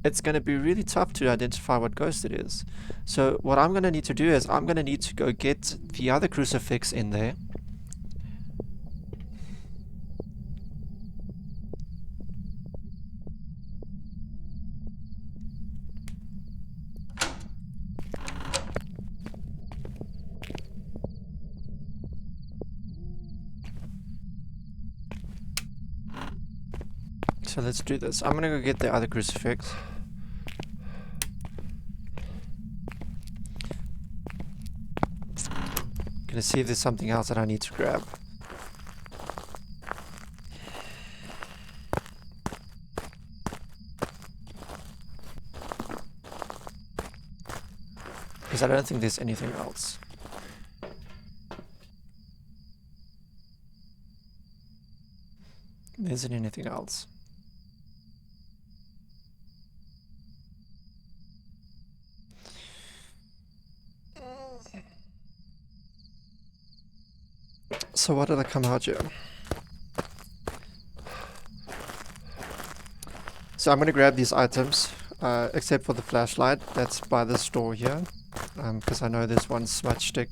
S1: it's going to be really tough to identify what ghost it is. So what I'm going to need to do is I'm going to need to go get the other crucifix in there. So let's do this. I'm gonna go get the other crucifix. Gonna see if there's something else that I need to grab. Because I don't think there's anything else. There isn't anything else. So what did I come out here? So I'm going to grab these items, except for the flashlight. That's by this door here, because I know there's one smudge stick.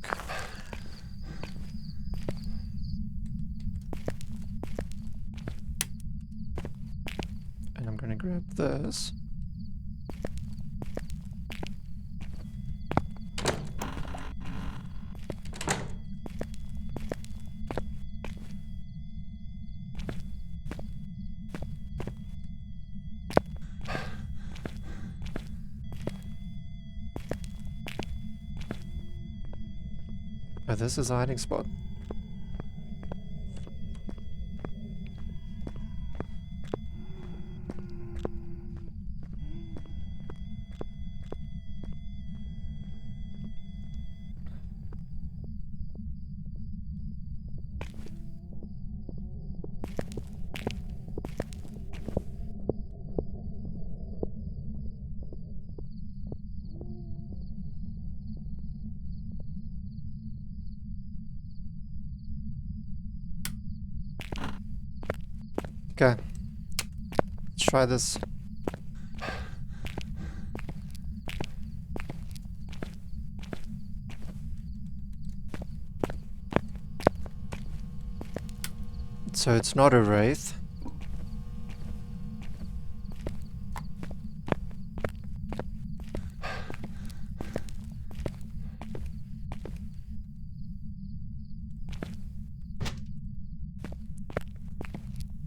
S1: And I'm going to grab this. Oh, this is a hiding spot. Okay. Let's try this. So it's not a wraith.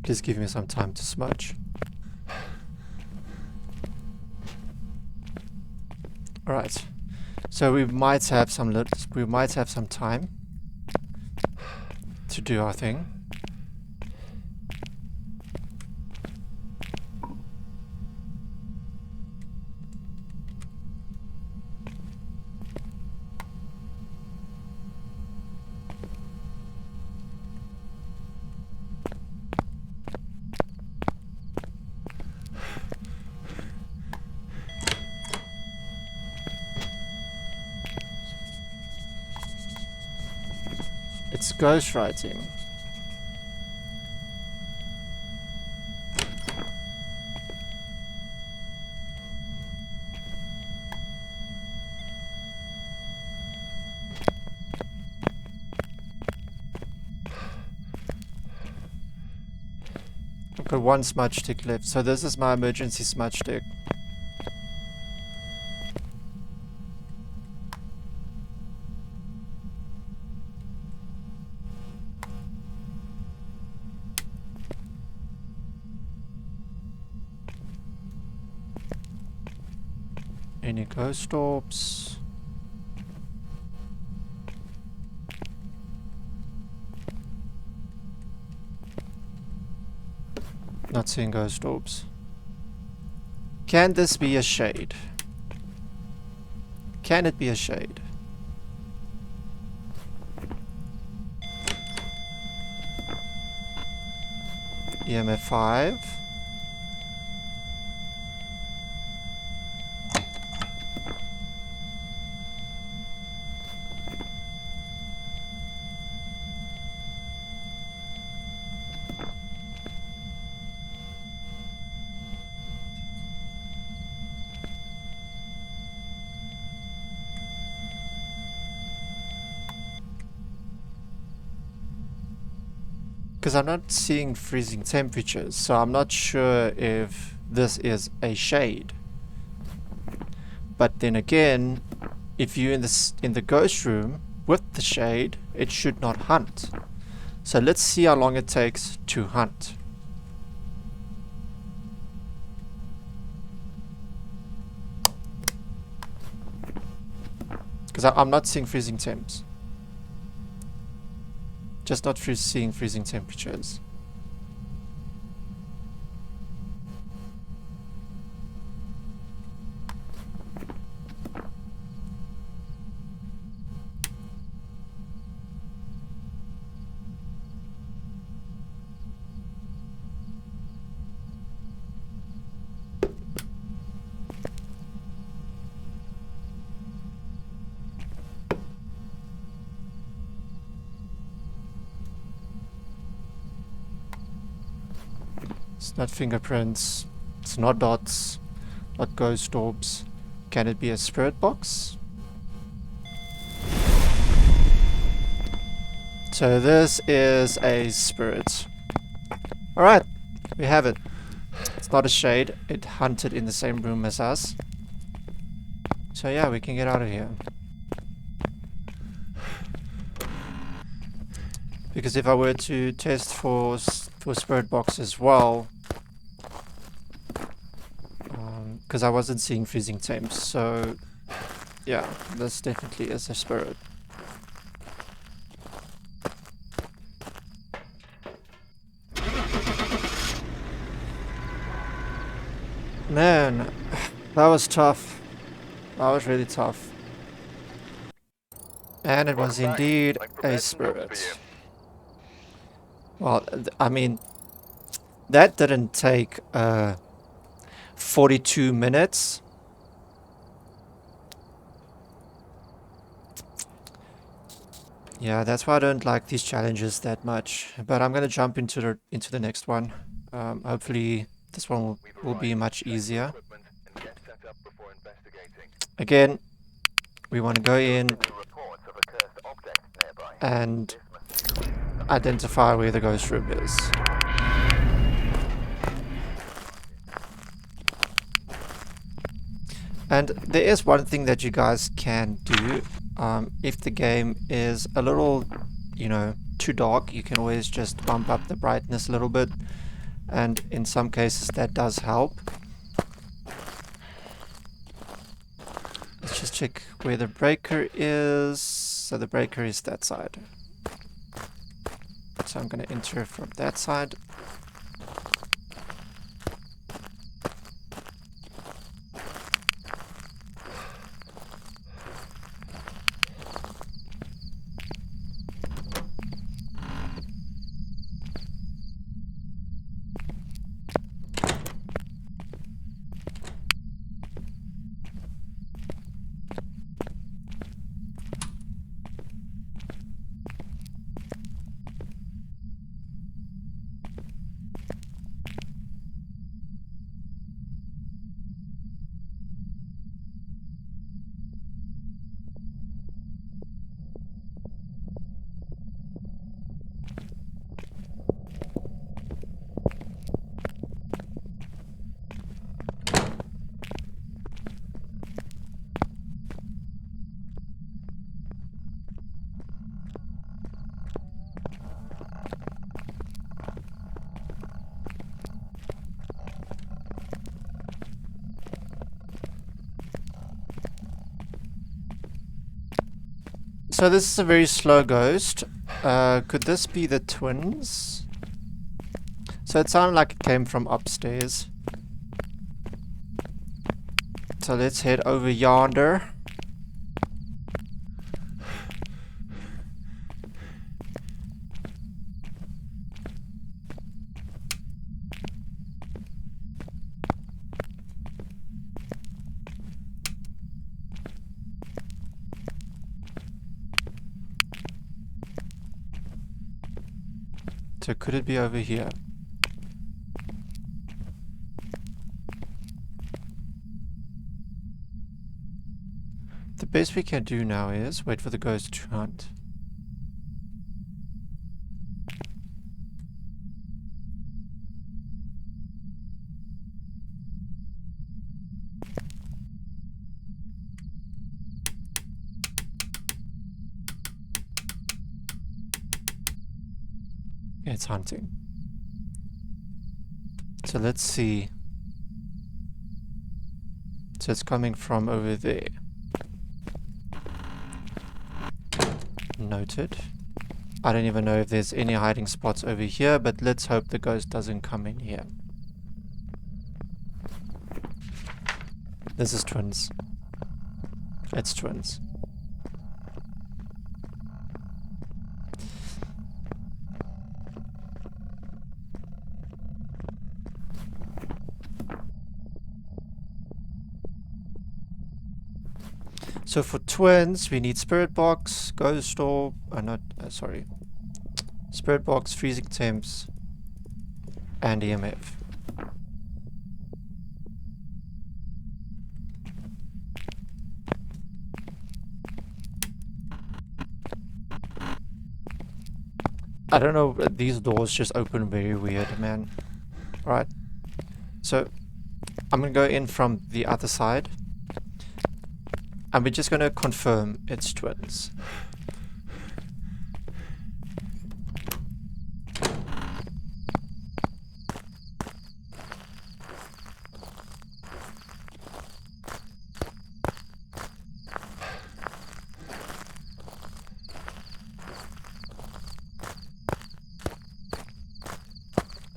S1: Please give me some time to smudge. Alright. So we might have some time to do our thing. It's ghostwriting. I've got one smudge stick left, so this is my emergency smudge stick. Any ghost orbs? Not seeing ghost orbs. Can this be a shade? Can it be a shade? EMF 5. Because I'm not seeing freezing temperatures, so I'm not sure if this is a shade. But then again, if you're in the ghost room with the shade, it should not hunt. So let's see how long it takes to hunt. Because I'm not seeing freezing temps. Just not seeing freezing temperatures. not fingerprints. It's not dots. Not ghost orbs. Can it be a spirit box? So this is a spirit. Alright, we have it. It's not a shade. It hunted in the same room as us. So yeah, we can get out of here. Because if I were to test for spirit box as well, because I wasn't seeing freezing temps, so yeah, this definitely is a spirit. Man, that was tough. That was really tough. And it was indeed a spirit. Well, I mean, that didn't take 42 minutes. Yeah, that's why I don't like these challenges that much. But I'm gonna jump into the next one. Hopefully this one will be much easier. Again, we want to go in and identify where the ghost room is. And there is one thing that you guys can do. If the game is a little, you know, too dark, you can always just bump up the brightness a little bit. And in some cases that does help. Let's just check where the breaker is. So the breaker is that side. So I'm going to enter from that side. So this is a very slow ghost. Could this be the twins? So it sounded like it came from upstairs. So let's head over yonder. So could it be over here? The best we can do now is wait for the ghost to hunt. It's hunting. So let's see. So it's coming from over there. Noted. I don't even know if there's any hiding spots over here, but let's hope the ghost doesn't come in here. This is twins. It's twins. So for twins, we need spirit box, ghost orb, spirit box, freezing temps, and EMF. I don't know, these doors just open very weird, man. Alright. So, I'm gonna go in from the other side. And we're just gonna confirm it's twins.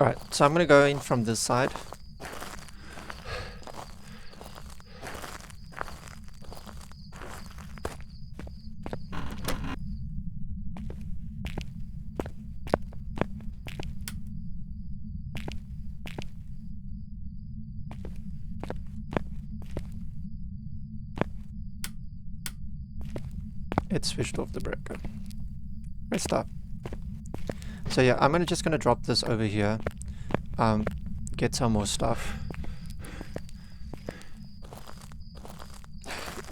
S1: Alright, so I'm gonna go in from this side. It switched off the breaker. Restart. So yeah, I'm just gonna drop this over here. Get some more stuff.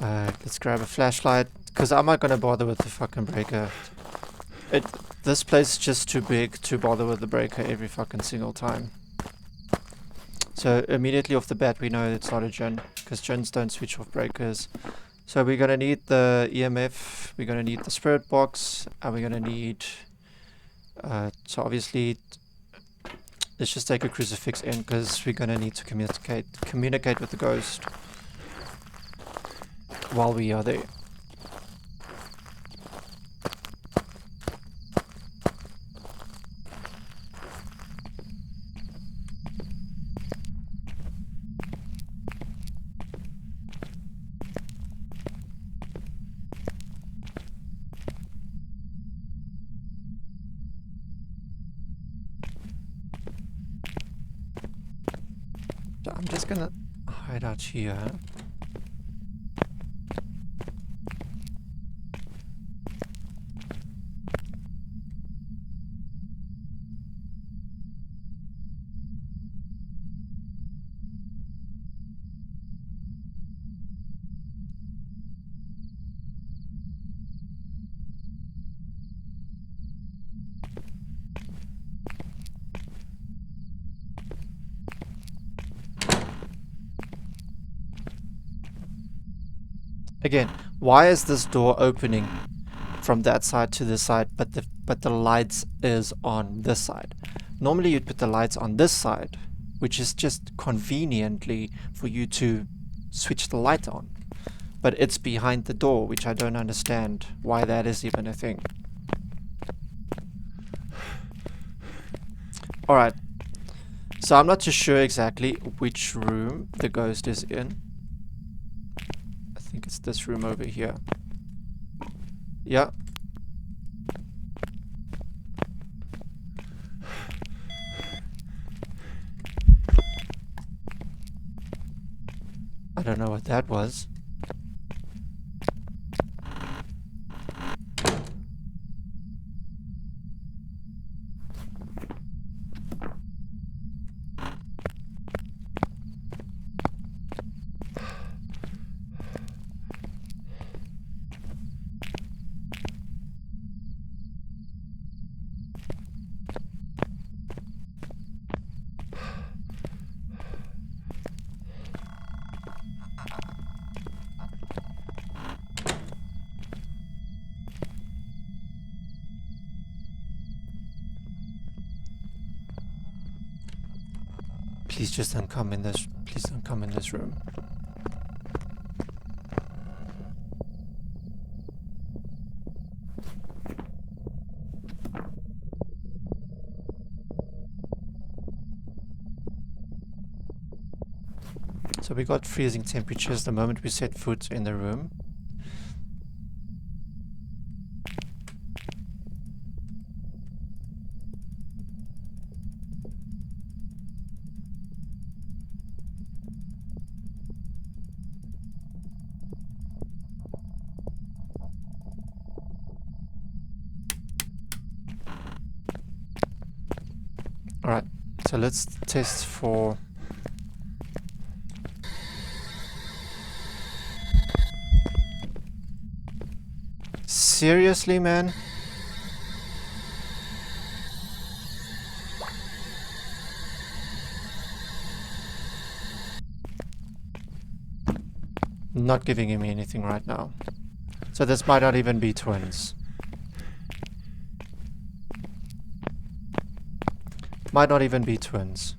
S1: Let's grab a flashlight, because I'm not gonna bother with the fucking breaker. This place is just too big to bother with the breaker every fucking single time. So immediately off the bat we know it's not a djinn, because djinns don't switch off breakers. So we're gonna need the EMF, we're gonna need the spirit box, and we're gonna need... so obviously... let's just take a crucifix in, because we're gonna need to communicate with the ghost while we are there. So I'm just gonna hide out here. Again, why is this door opening from that side to this side, but the lights is on this side? Normally you'd put the lights on this side, which is just conveniently for you to switch the light on. But it's behind the door, which I don't understand why that is even a thing. Alright, so I'm not too sure exactly which room the ghost is in. I think it's this room over here. Yeah. I don't know what that was. Please just don't come in this. Please don't come in this room. So we got freezing temperatures the moment we set foot in the room. Alright, so let's test for... Seriously, man? not giving him anything right now. So this might not even be twins. Might not even be twins.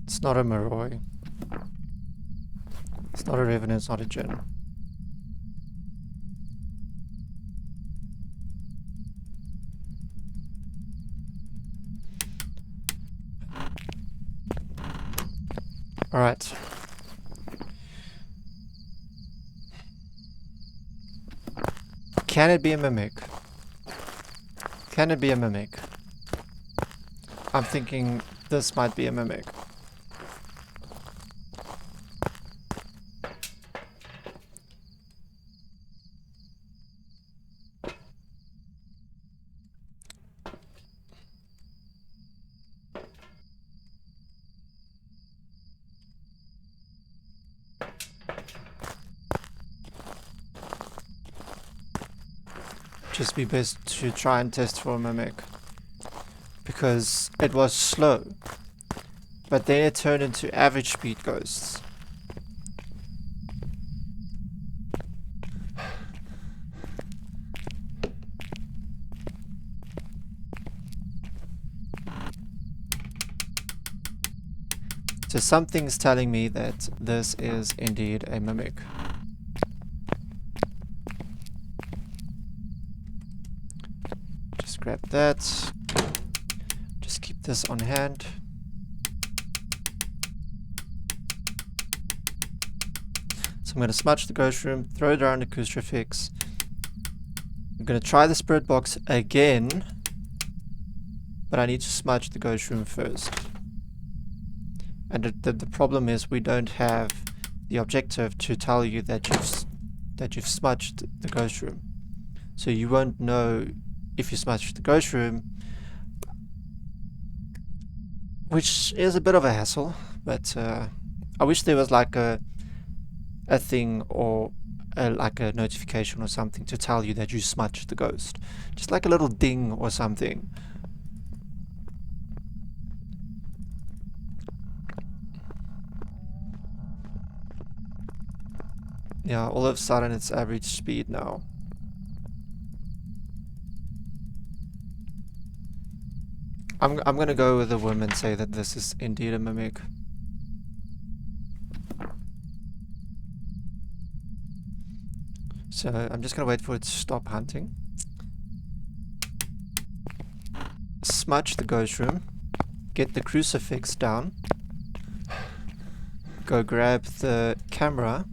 S1: It's not a Maroi. It's not a Revenant, it's not a Jinn. Alright. Can it be a mimic? Can it be a mimic? I'm thinking this might be a mimic. Just be best to try and test for a mimic, because it was slow, but then it turned into average speed ghosts. So something's telling me that this is indeed a mimic. Grab that. Just keep this on hand. So I'm going to smudge the ghost room, throw it around the crucifix. I'm going to try the spirit box again, but I need to smudge the ghost room first. And the problem is we don't have the objective to tell you that you've smudged the ghost room, so you won't know if you smudge the ghost room, which is a bit of a hassle, but I wish there was like a thing or like a notification or something to tell you that you smudged the ghost. Just like a little ding or something. Yeah, all of a sudden it's average speed now. I'm gonna go with the whim and say that this is indeed a mimic. So I'm just gonna wait for it to stop hunting. Smudge the ghost room. Get the crucifix down. Go grab the camera.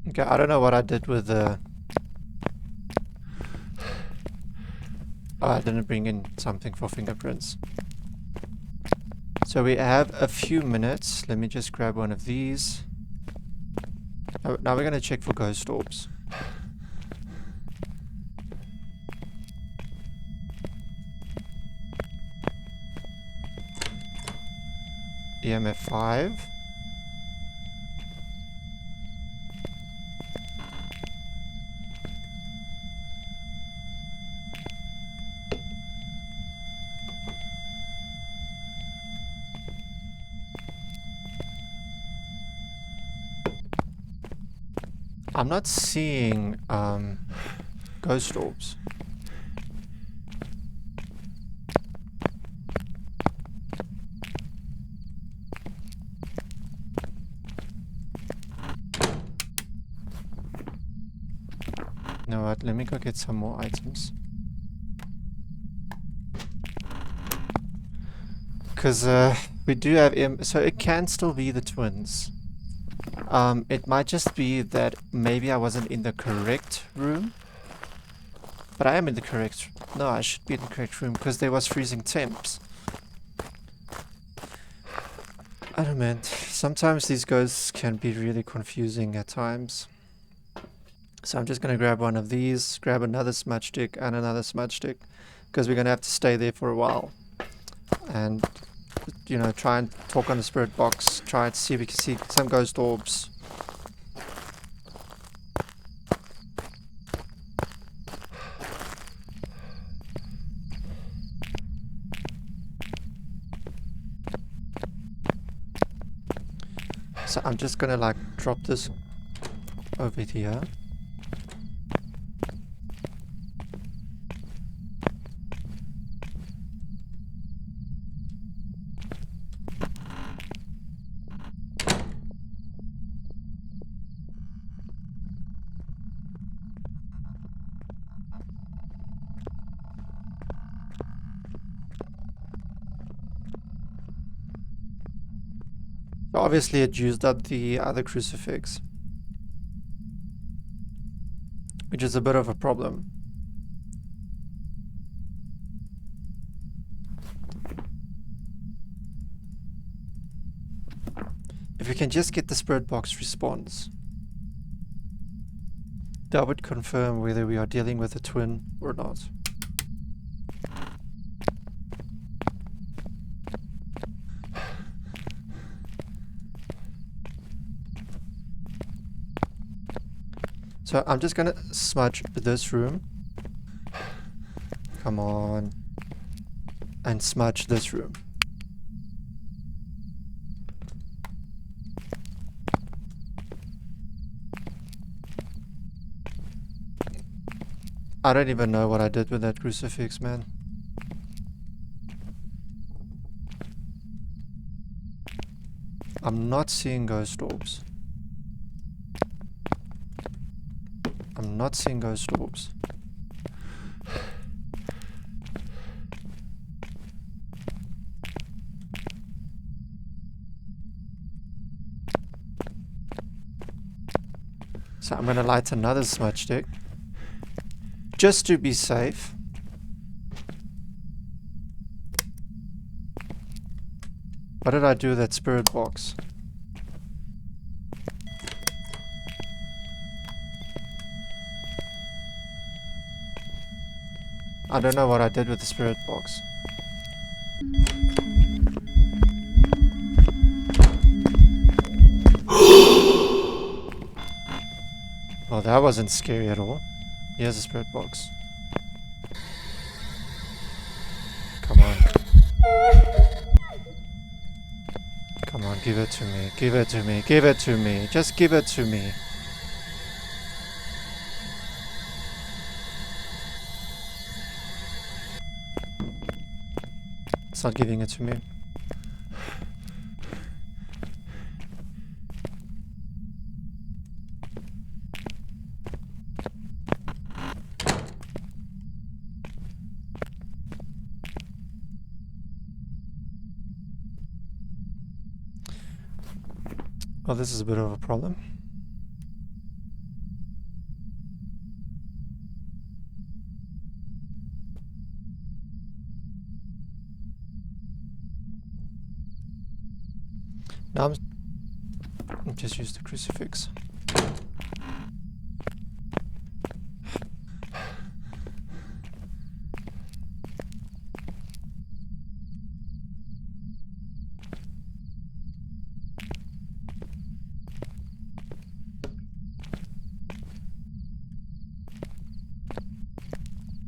S1: Okay, I don't know what I did with the... Oh, I didn't bring in something for fingerprints. So we have a few minutes. Let me just grab one of these. Now we're going to check for ghost orbs. EMF 5. I'm not seeing ghost orbs. You know what, let me go get some more items. Because We do have so it can still be the twins. It might just be that maybe I wasn't in the correct room. But I am in the correct... No, I should be in the correct room because there was freezing temps. I don't know, man. Sometimes these ghosts can be really confusing at times. So I'm just going to grab one of these, grab another smudge stick and another smudge stick, because we're going to have to stay there for a while. And, you know, try and talk on the spirit box, try and see if we can see some ghost orbs. So I'm just going to like drop this over here. Obviously it used up the other crucifix, which is a bit of a problem. If we can just get the spirit box response, that would confirm whether we are dealing with a twin or not. So I'm just gonna smudge this room. Come on. And smudge this room. I don't even know what I did with that crucifix, man. I'm not seeing ghost orbs. I'm not seeing ghost orbs. So I'm gonna light another smudge stick, just to be safe. What did I do with that spirit box? I don't know what I did with the spirit box. Well, that wasn't scary at all. Here's a spirit box. Come on. Come on, give it to me. Give it to me. Give it to me. Just give it to me. It's not giving it to me. Well, this is a bit of a problem. Now I'm just use the crucifix.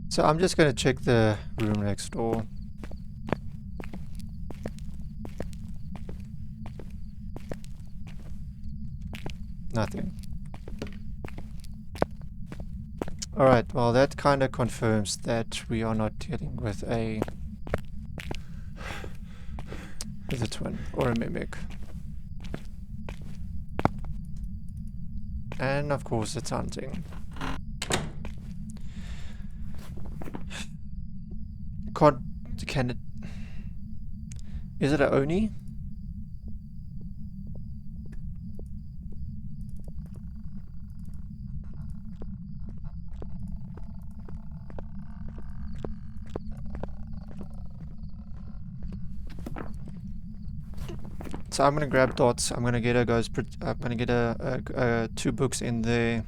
S1: So I'm just going to check the room next door. Nothing. Alright, well that kind of confirms that we are not dealing with a twin or a mimic. And of course it's hunting. Can it... Is it a Oni? So I'm gonna grab dots. I'm gonna get I'm gonna get a 2 books in there,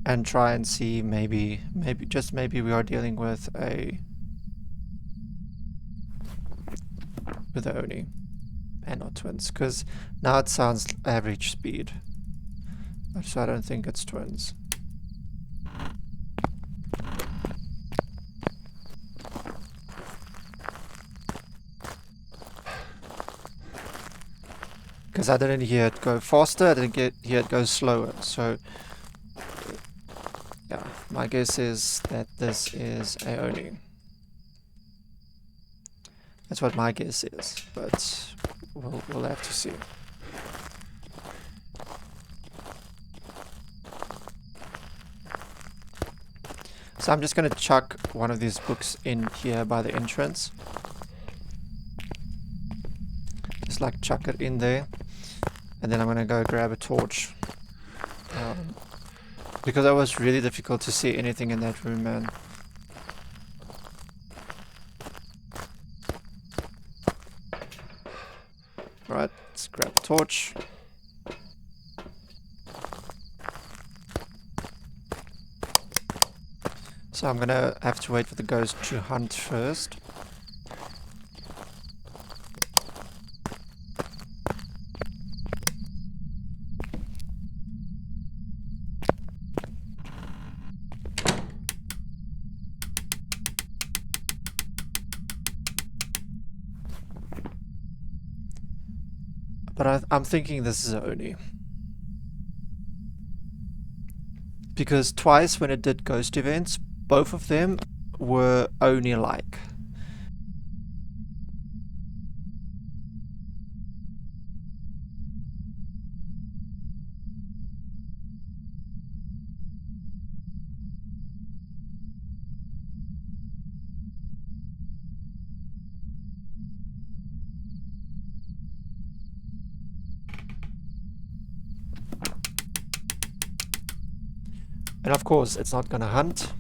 S1: and try and see maybe we are dealing with a Oni and not twins, because now it sounds average speed, so I don't think it's twins. Because I didn't hear it go faster, I didn't hear it go slower, so yeah, my guess is that this is a Oni. That's what my guess is, but we'll have to see. So I'm just going to chuck one of these books in here by the entrance. Just like chuck it in there. And then I'm going to go grab a torch. Because it was really difficult to see anything in that room, man. Right, let's grab a torch. So I'm gonna have to wait for the ghost to hunt first. But I'm thinking this is Oni. Because twice when it did ghost events, both of them were Oni-like. And of course, it's not gonna hunt.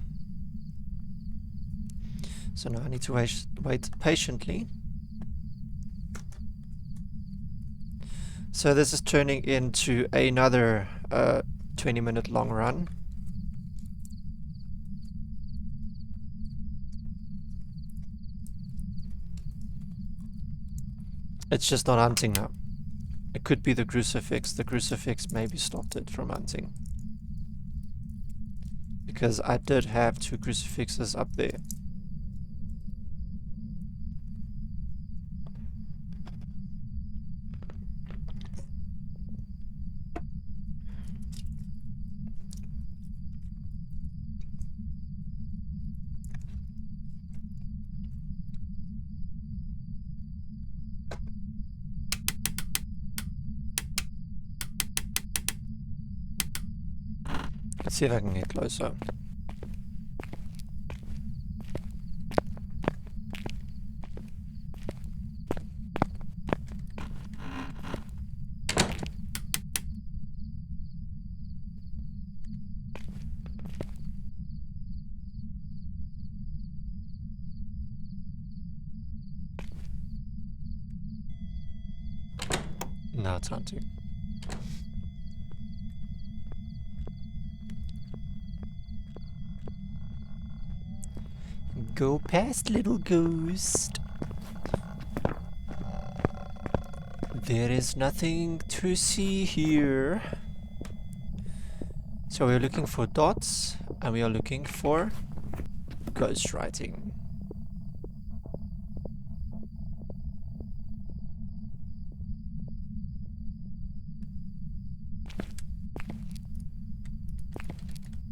S1: So now I need to wait patiently. So this is turning into another 20-minute long run. It's just not hunting now. It could be the crucifix. The crucifix maybe stopped it from hunting. Because I did have 2 crucifixes up there. Let's see if I can get closer. No, it's hunting. Go past, little ghost. There is nothing to see here. So we're looking for dots, and we are looking for ghostwriting.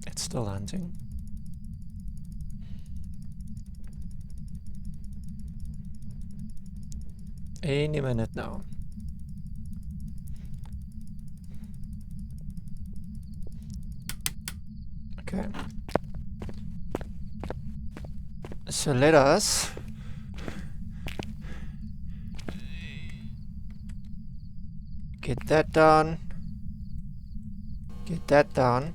S1: It's still hunting. Any minute now. Okay. So let us get that done. Get that done.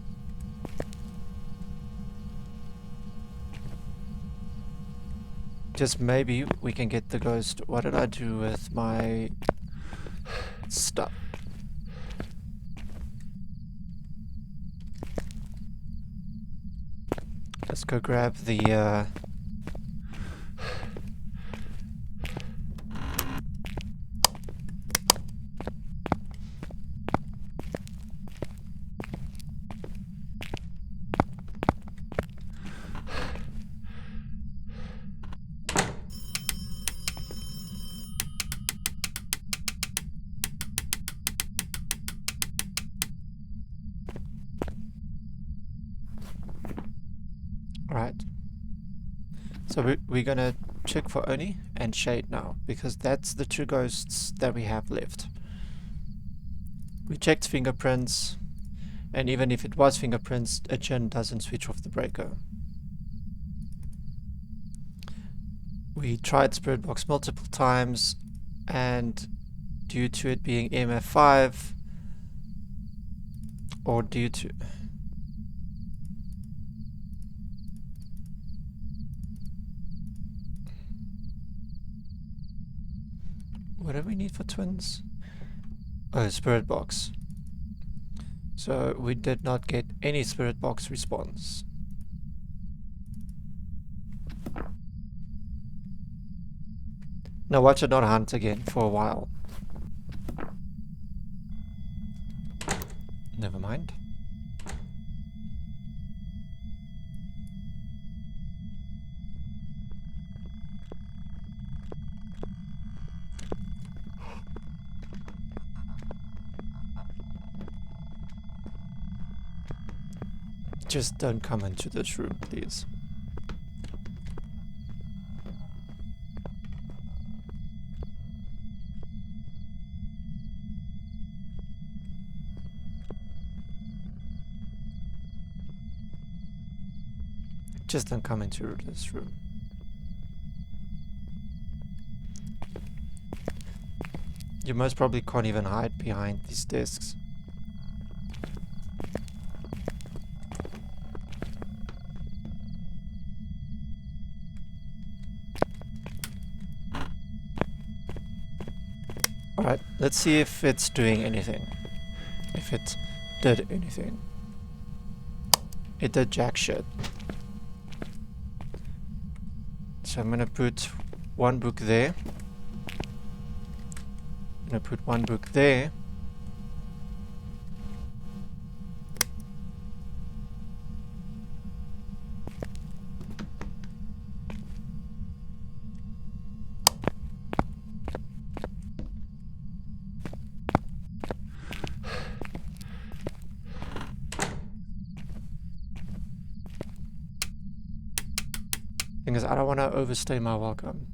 S1: Just maybe we can get the ghost. What did I do with my stuff? Let's go grab the right. So we're gonna check for Oni and Shade now, because that's the two ghosts that we have left. We checked fingerprints, and even if it was fingerprints, a Jinn doesn't switch off the breaker. We tried Spirit Box multiple times, and due to it being EMF5, or due to... What do we need for twins? Oh, Spirit Box. So we did not get any Spirit Box response. Now watch it not hunt again for a while. Never mind. Just don't come into this room, please. Just don't come into this room. You most probably can't even hide behind these desks. Alright, let's see if it's doing anything. If it did anything. It did jack shit. So I'm gonna put one book there. I'm gonna put one book there. Thing is, I don't want to overstay my welcome.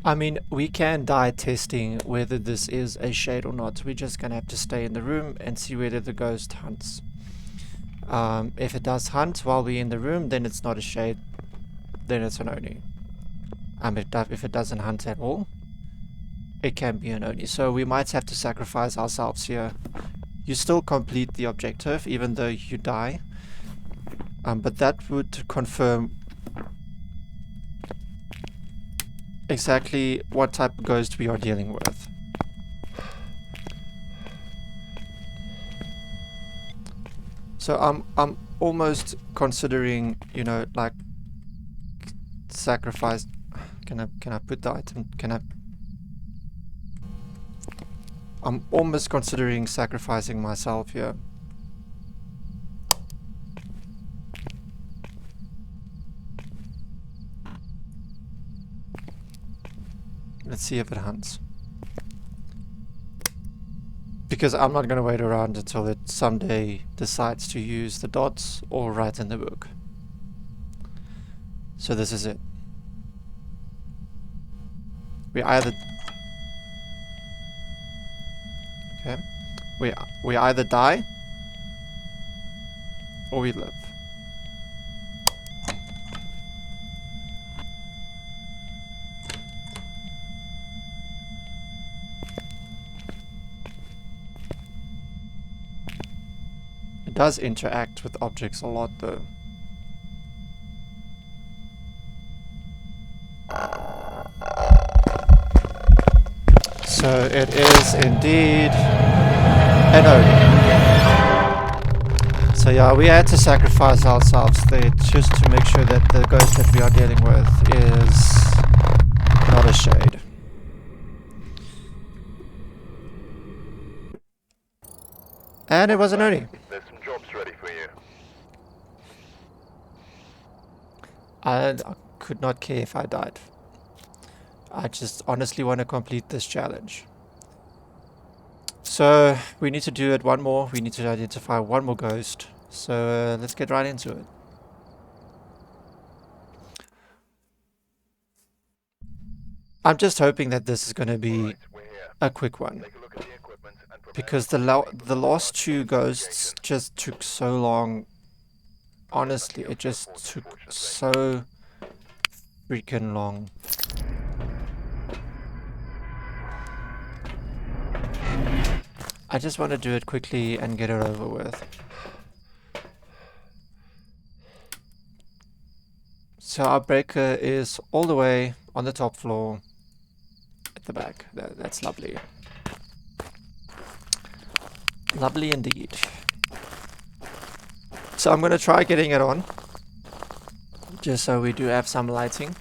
S1: I mean, we can die testing whether this is a shade or not. We're just gonna have to stay in the room and see whether the ghost hunts. If it does hunt while we're in the room, then it's not a shade. Then it's an Oni. If it doesn't hunt at all, it can be an Oni. So we might have to sacrifice ourselves here. You still complete the objective, even though you die. But that would confirm exactly what type of ghost we are dealing with. So I'm almost considering, you know, like sacrifice. Can I put the item? I'm almost considering sacrificing myself here. Let's see if it hunts. Because I'm not going to wait around until it someday decides to use the dots or write in the book. So this is it. We either... Okay. We either die or we live. It does interact with objects a lot though. So it is indeed an Odin. So yeah, we had to sacrifice ourselves there just to make sure that the ghost that we are dealing with is not a shade. And it was an Oni.
S2: There's some jobs ready for you.
S1: I could not care if I died. I just honestly want to complete this challenge. So we need to do it one more. We need to identify one more ghost. So let's get right into it. I'm just hoping that this is going to be
S2: Right, we're here.
S1: a quick one.
S2: Take a look at the equipment and prepare
S1: Because the last two ghosts just took so long. Honestly, it just took so freaking long. I just want to do it quickly and get it over with. So our breaker is all the way on the top floor at the back. That's lovely. Lovely indeed. So I'm going to try getting it on. Just so we do have some lighting.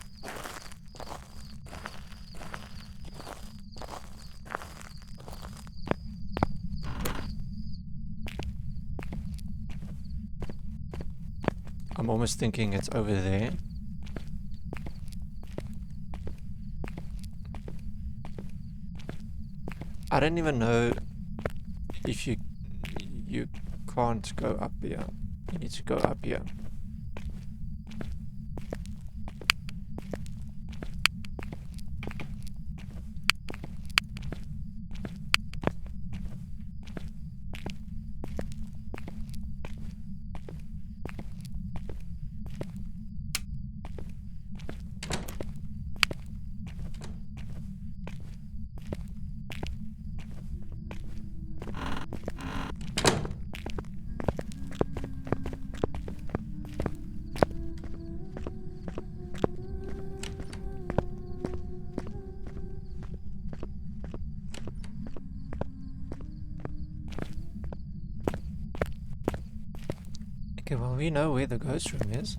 S1: I'm almost thinking it's over there. I don't even know if you can't go up here. You need to go up here. Okay, well, we know where the ghost room is.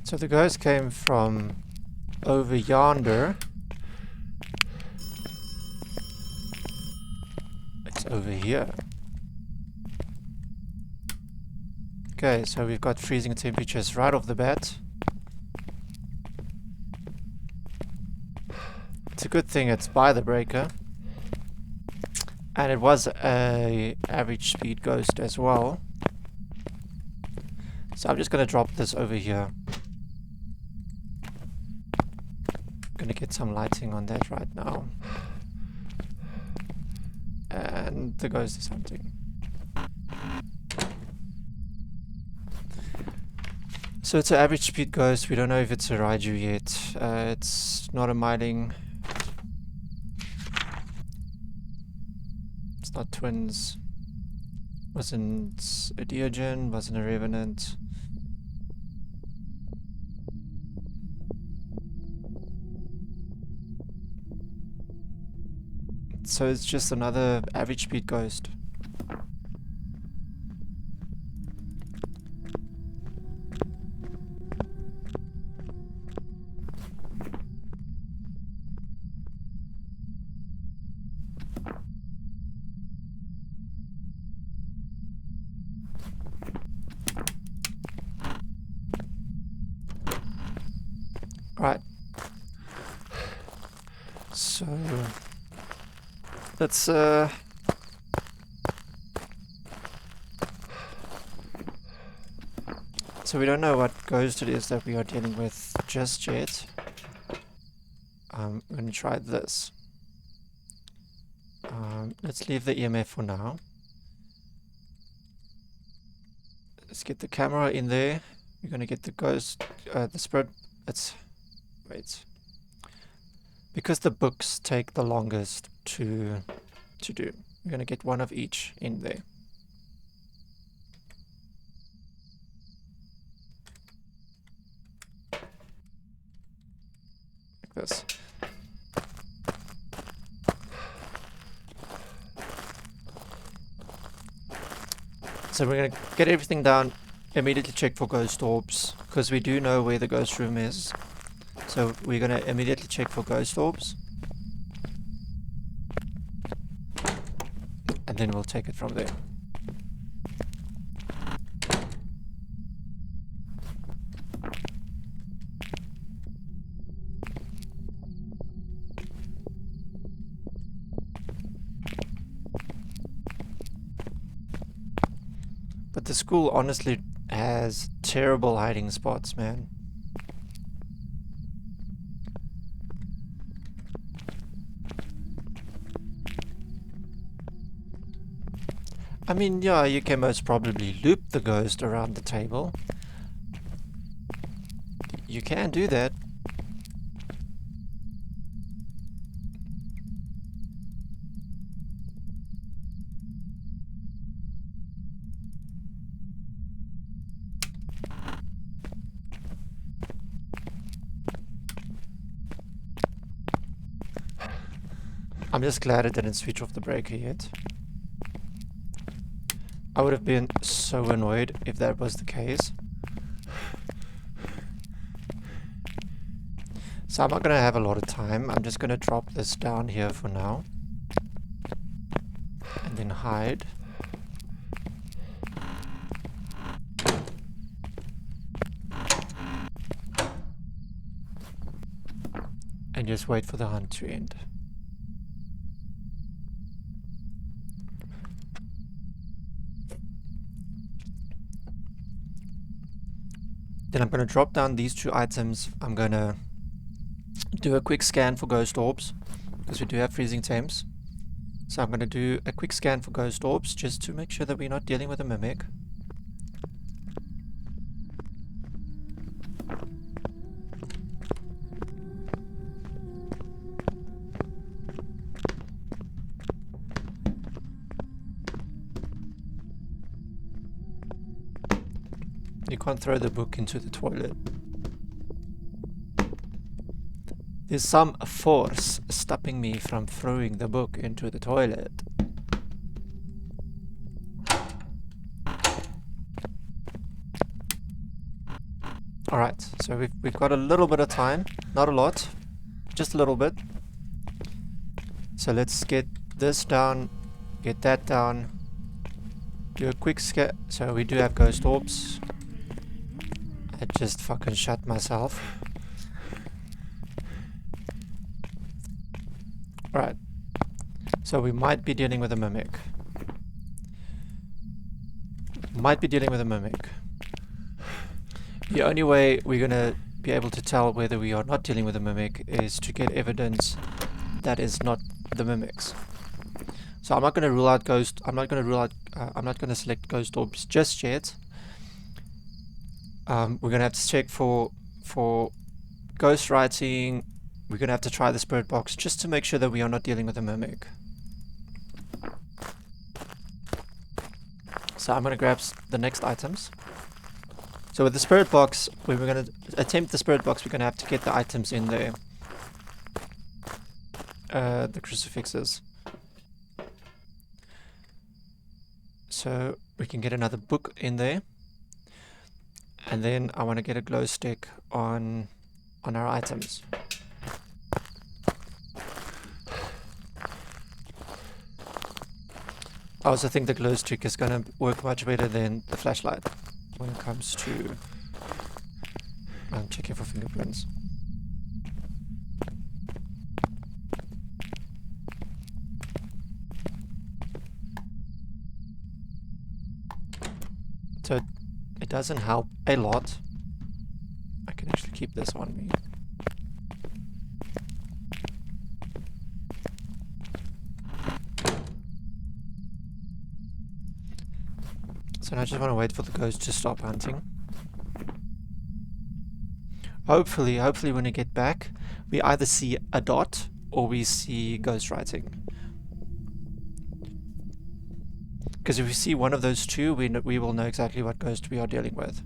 S1: So the ghost came from over yonder. It's over here. Okay, so we've got freezing temperatures right off the bat. It's a good thing it's by the breaker. And it was a average speed ghost as well. So I'm just gonna drop this over here. Gonna get some lighting on that right now. And the ghost is hunting. So it's an average speed ghost. We don't know if it's a Raiju yet. It's not a mining. It's not twins. Wasn't a Diogen, wasn't a Revenant. So it's just another average speed ghost. Alright. So let's so we don't know what ghost it is that we are dealing with just yet. I'm going to try this. Let's leave the EMF for now. Let's get the camera in there. We're going to get the ghost, the spirit. Let's wait. Because the books take the longest to do, we're going to get one of each in there. Like this. So we're going to get everything down, immediately check for ghost orbs, because we do know where the ghost room is. So we're going to immediately check for ghost orbs. And then we'll take it from there. But the school honestly has terrible hiding spots, man. I mean, yeah, you can most probably loop the ghost around the table. You can do that. I'm just glad it didn't switch off the breaker yet. I would have been so annoyed if that was the case. So I'm not going to have a lot of time. I'm just going to drop this down here for now. And then hide. And just wait for the hunt to end. Then I'm going to drop down these two items. I'm going to do a quick scan for ghost orbs, because we do have freezing temps. So I'm going to do a quick scan for ghost orbs, just to make sure that we're not dealing with a mimic. You can't throw the book into the toilet. There's some force stopping me from throwing the book into the toilet. Alright, so we've got a little bit of time. Not a lot. Just a little bit. So let's get this down. Get that down. Do a quick scan. So we do have ghost orbs. I just fucking shut myself. Right. So we might be dealing with a mimic. Might be dealing with a mimic. The only way we're gonna be able to tell whether we are not dealing with a mimic is to get evidence that is not the mimics. So I'm not gonna rule out ghost. I'm not gonna select ghost orbs just yet. We're gonna have to check for ghost writing. We're gonna have to try the spirit box just to make sure that we are not dealing with a mimic. So I'm gonna grab the next items. So with the spirit box, when we're gonna attempt the spirit box, we're gonna have to get the items in there. The crucifixes. So we can get another book in there. And then I want to get a glow stick on our items. I also think the glow stick is going to work much better than the flashlight when it comes to checking for fingerprints. So it doesn't help a lot. I can actually keep this on me. So now I just want to wait for the ghost to stop hunting. Hopefully when we get back, we either see a dot or we see ghost writing. Because if we see one of those two, we will know exactly what ghost we are dealing with.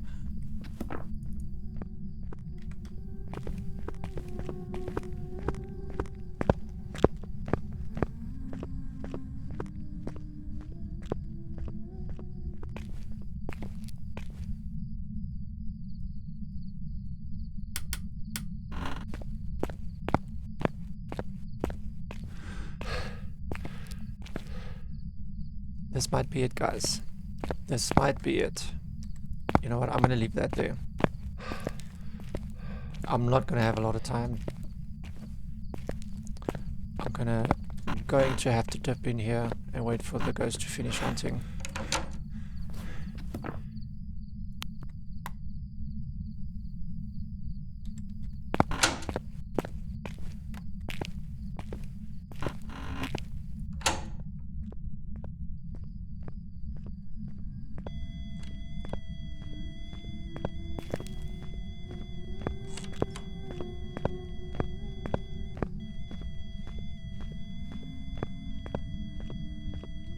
S1: This might be it, guys. This might be it. You know what? I'm gonna leave that there. I'm not gonna have a lot of time. I'm going to have to dip in here and wait for the ghost to finish hunting.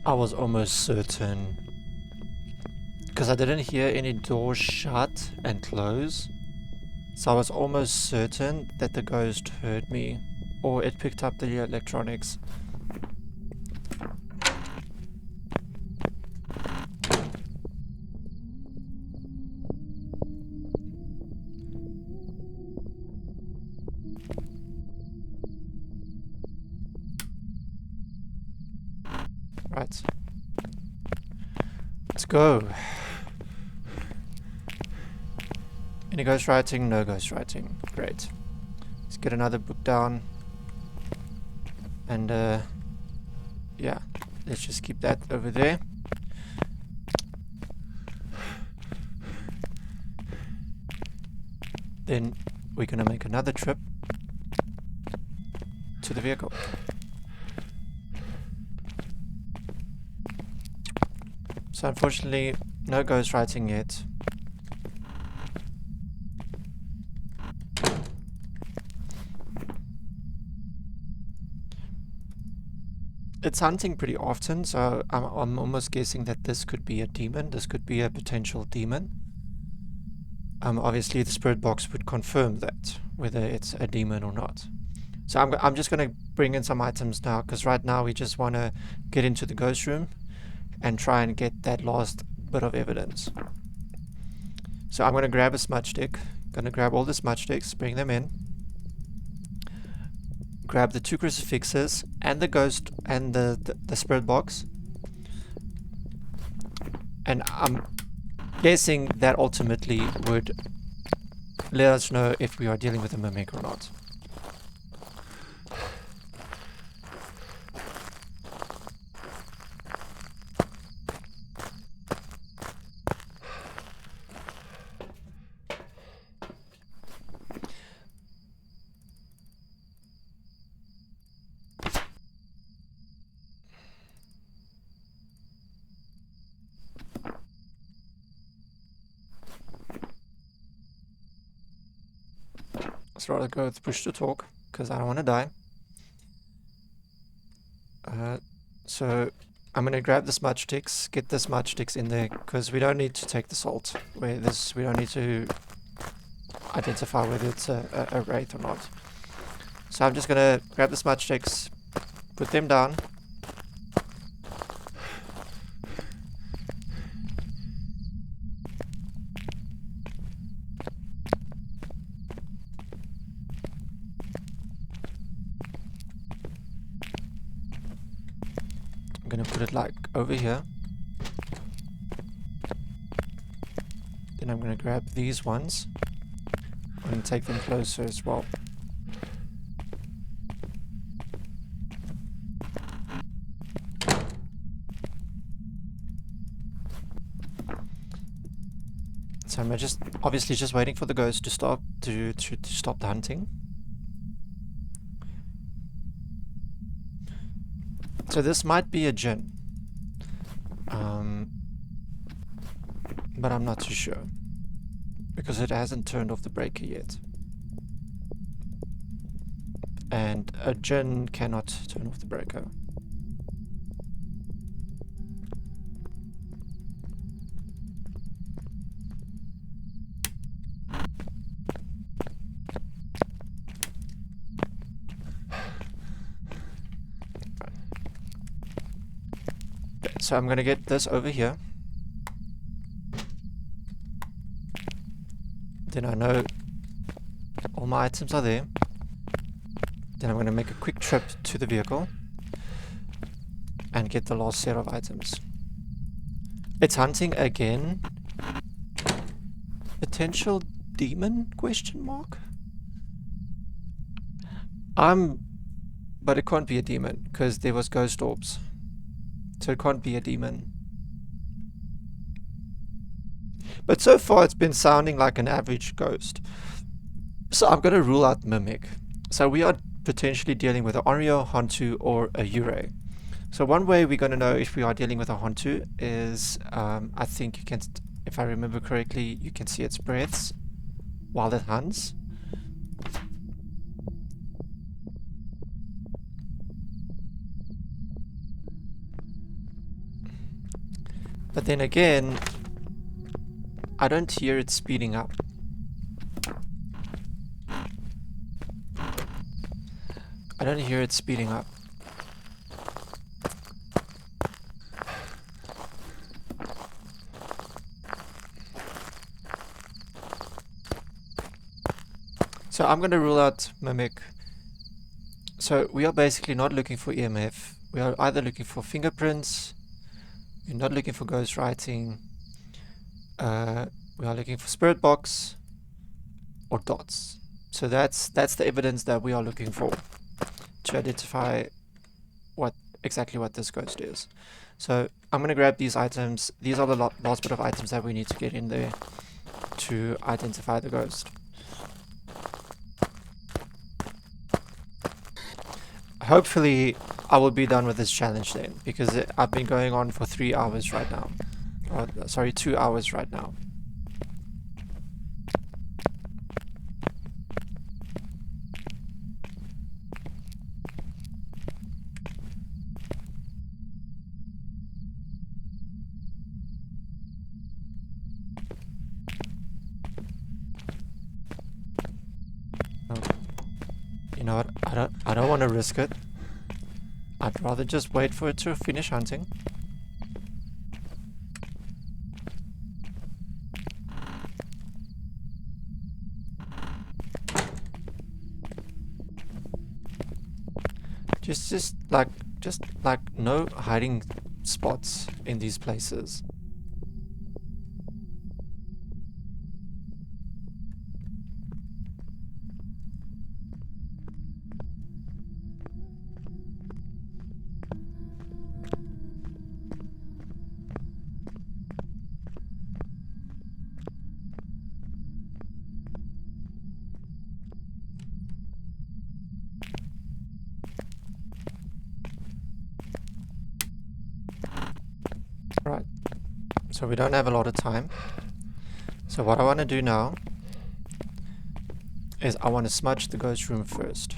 S1: I was almost certain, because I didn't hear any doors shut and close, so I was almost certain that the ghost heard me, or it picked up the electronics. Right. Let's go. Any ghostwriting? No ghostwriting. Great. Let's get another book down. And, yeah. Let's just keep that over there. Then we're gonna make another trip to the vehicle. So unfortunately, no ghostwriting yet. It's hunting pretty often, so I'm almost guessing that this could be a demon. This could be a potential demon. Obviously the spirit box would confirm that, whether it's a demon or not. So I'm just going to bring in some items now, because right now we just want to get into the ghost room and try and get that last bit of evidence. So I'm going to grab a smudge stick. Going to grab all the smudge sticks, bring them in. Grab the 2 crucifixes and the ghost and the spirit box. And I'm guessing that ultimately would let us know if we are dealing with a mimic or not. Let's rather go with push to talk, because I don't want to die. So I'm going to grab the smudge sticks, get the smudge sticks in there, because we don't need to take the salt. We don't need to identify whether it's a wraith or not. So I'm just going to grab the smudge sticks, put them down. I'm going to put it like over here. Then I'm going to grab these ones and take them closer as well. So I'm just obviously just waiting for the ghost to stop to stop the hunting. So this might be a djinn, but I'm not too sure because it hasn't turned off the breaker yet, and a djinn cannot turn off the breaker. So I'm gonna get this over here. Then I know all my items are there. Then I'm gonna make a quick trip to the vehicle and get the last set of items. It's hunting again. Potential demon? Question mark? But it can't be a demon because there was ghost orbs. So it can't be a demon. But so far it's been sounding like an average ghost. So I'm going to rule out Mimic. So we are potentially dealing with an Oreo, Hantu, or a Yurei. So one way we're going to know if we are dealing with a Hantu is, I think you can, if I remember correctly, you can see its breaths while it hunts. But then again, I don't hear it speeding up. I don't hear it speeding up. So I'm going to rule out Mimic. So we are basically not looking for EMF. We are either looking for fingerprints, we're not looking for ghost writing, we are looking for spirit box, or dots. So that's the evidence that we are looking for to identify exactly what this ghost is. So I'm going to grab these items. These are the last bit of items that we need to get in there to identify the ghost. Hopefully I will be done with this challenge then, because I've been going on for 3 hours right now. Or, sorry, 2 hours right now. You know what? I don't want to risk it. I'd rather just wait for it to finish hunting. Just like no hiding spots in these places. Right. So we don't have a lot of time. So what I want to do now is I want to smudge the ghost room first.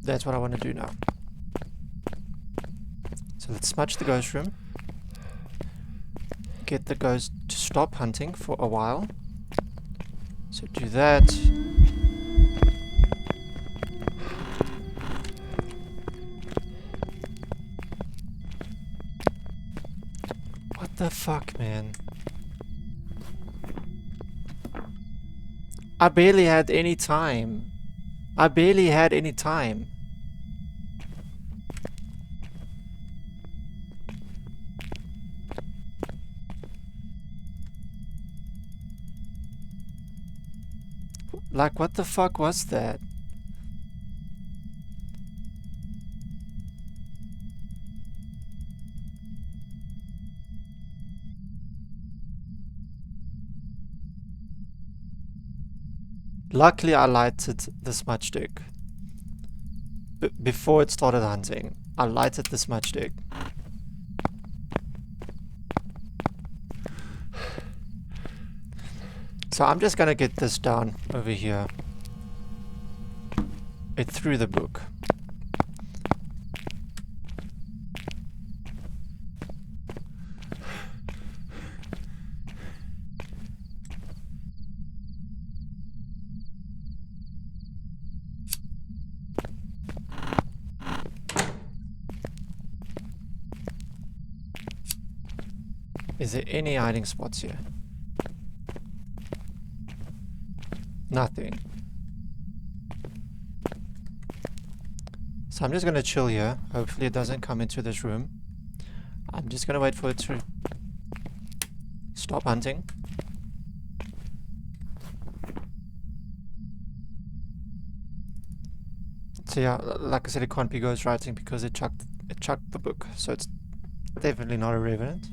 S1: That's what I want to do now. So let's smudge the ghost room. Get the ghost to stop hunting for a while. So do that. What the fuck, man? I barely had any time. I barely had any time. Like, what the fuck was that? Luckily I lighted the smudge stick. Before it started hunting, I lighted the smudge stick. So I'm just gonna get this down over here. It threw the book. Is there any hiding spots here? Nothing. So I'm just gonna chill here. Hopefully it doesn't come into this room. I'm just gonna wait for it to stop hunting. So yeah, like I said, it can't be ghostwriting because it chucked the book. So it's definitely not a revenant.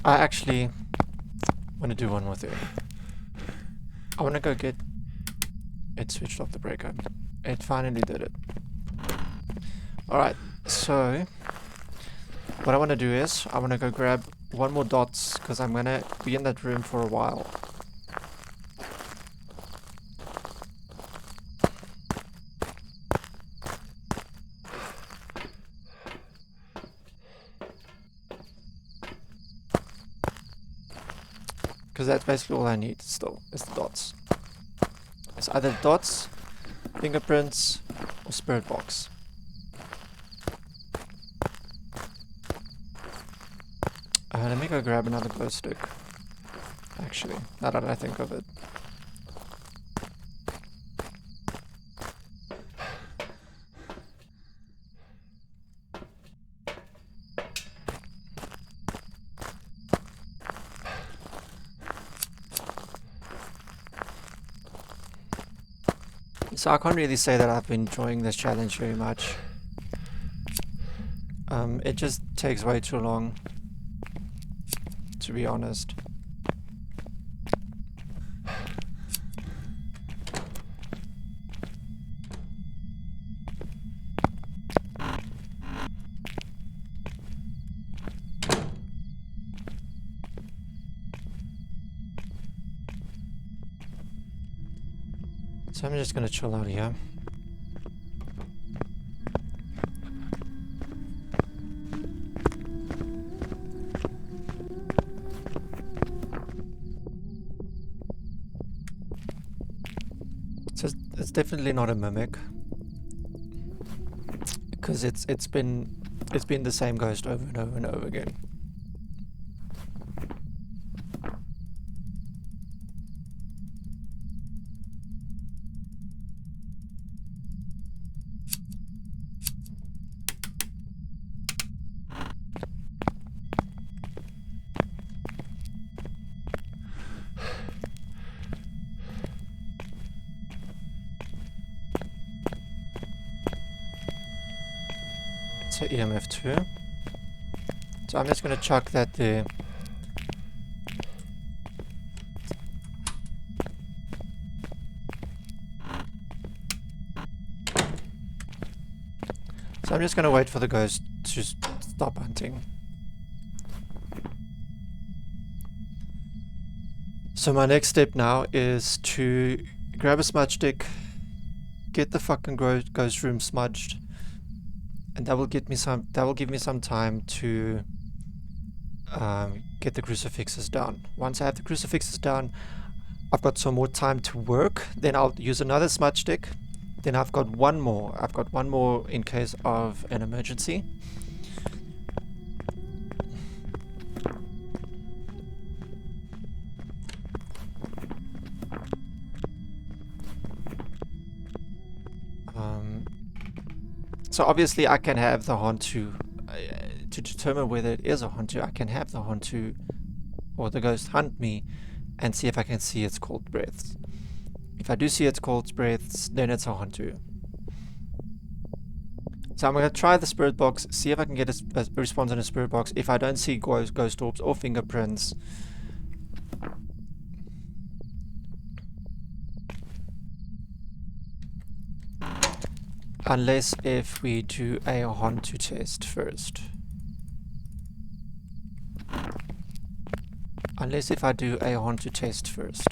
S1: I actually want to do one more thing. I want to go get it switched off the breaker. It finally did it. Alright, so what I want to do is I want to go grab one more dots because I'm going to be in that room for a while. Because that's basically all I need still, is the dots. It's either dots, fingerprints, or spirit box. Let me go grab another glow stick. Actually, now that I think of it. So I can't really say that I've been enjoying this challenge very much. It just takes way too long, to be honest. So I'm just gonna chill out here. So it's definitely not a mimic, because it's been the same ghost over and over and over again. So EMF 2. So I'm just gonna chuck that there. So I'm just gonna wait for the ghost to stop hunting. So my next step now is to grab a smudge stick, get the fucking ghost room smudged, and that will get me some. That will give me some time to get the crucifixes down. Once I have the crucifixes down, I've got some more time to work. Then I'll use another smudge stick. Then I've got one more. I've got one more in case of an emergency. So obviously I can have the Hantu, to determine whether it is a Hantu, I can have the Hantu or the ghost hunt me and see if I can see its cold breaths. If I do see its cold breaths, then it's a Hantu. So I'm going to try the spirit box, see if I can get a response in a spirit box. If I don't see ghost orbs or fingerprints, unless if we do a Hantu test first. Unless if I do a Hantu test first.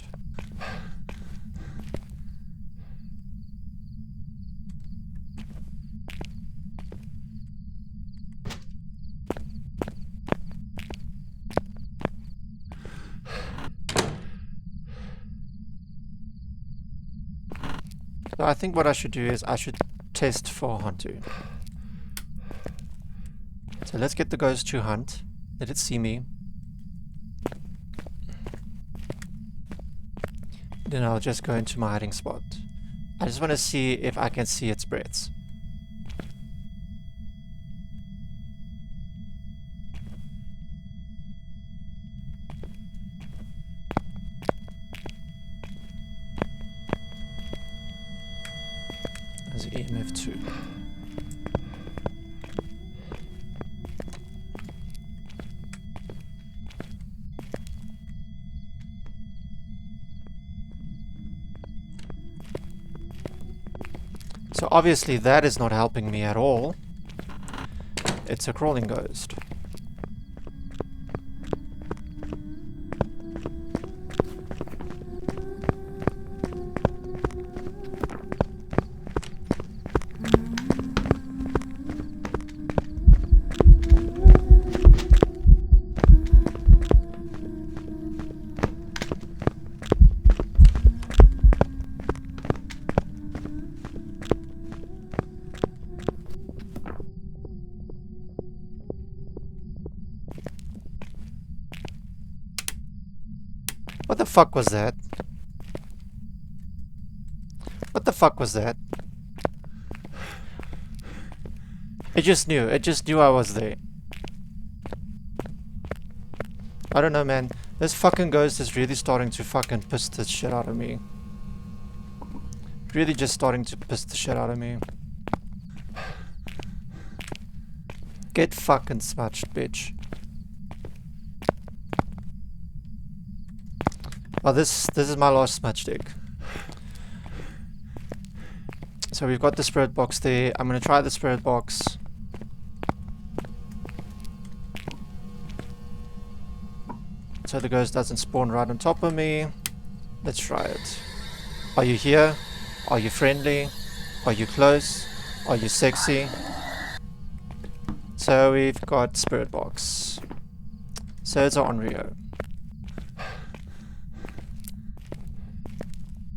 S1: So I think what I should do is I should test for Hantu. So let's get the ghost to hunt. Let it see me. Then I'll just go into my hiding spot. I just want to see if I can see its breaths. There's EMF 2. So obviously that is not helping me at all. It's a crawling ghost. What the fuck was that? What the fuck was that? It just knew. It just knew I was there. I don't know, man. This fucking ghost is really starting to fucking piss the shit out of me. Really just starting to piss the shit out of me. Get fucking smudged, bitch. Oh, this is my last smudge stick. So we've got the spirit box there. I'm gonna try the spirit box. So the ghost doesn't spawn right on top of me. Let's try it. Are you here? Are you friendly? Are you close? Are you sexy? So we've got spirit box. So it's on Rio.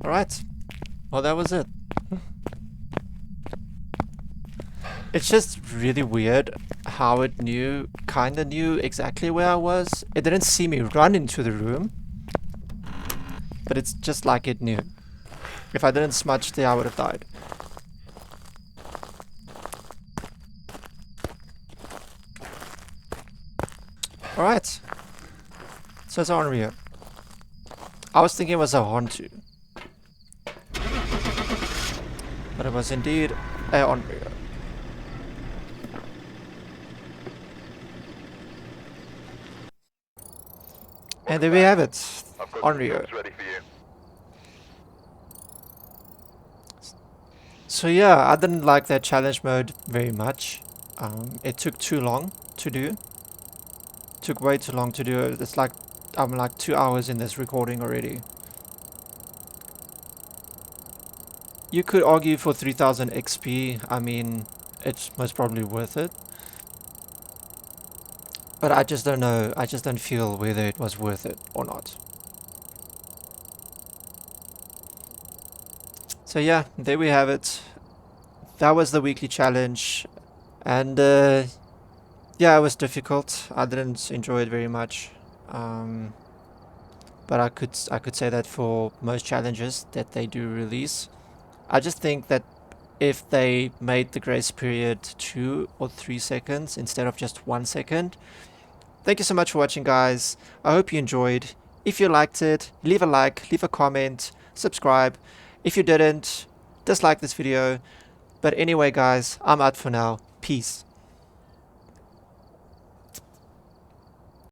S1: Alright. Well, that was it. It's just really weird how it kinda knew exactly where I was. It didn't see me run into the room, but it's just like it knew. If I didn't smudge there, I would have died. Alright. So it's on Rio. I was thinking it was a Hantu, but it was indeed a Onryo. And there we have it, Onryo.
S2: Ready for you.
S1: So yeah, I didn't like that challenge mode very much. It took too long to do. Took way too long to do it. It's like I'm like 2 hours in this recording already. you could argue for 3000 XP, I mean, it's most probably worth it. But I just don't know, I just don't feel whether it was worth it or not. So yeah, there we have it. That was the weekly challenge. And yeah, it was difficult. I didn't enjoy it very much. But I could say that for most challenges that they do release. I just think that if they made the grace period 2 or 3 seconds instead of just 1 second. Thank you so much for watching, guys. I hope you enjoyed. If you liked it, leave a like, leave a comment, subscribe. If you didn't, dislike this video. But anyway, guys, I'm out for now. Peace.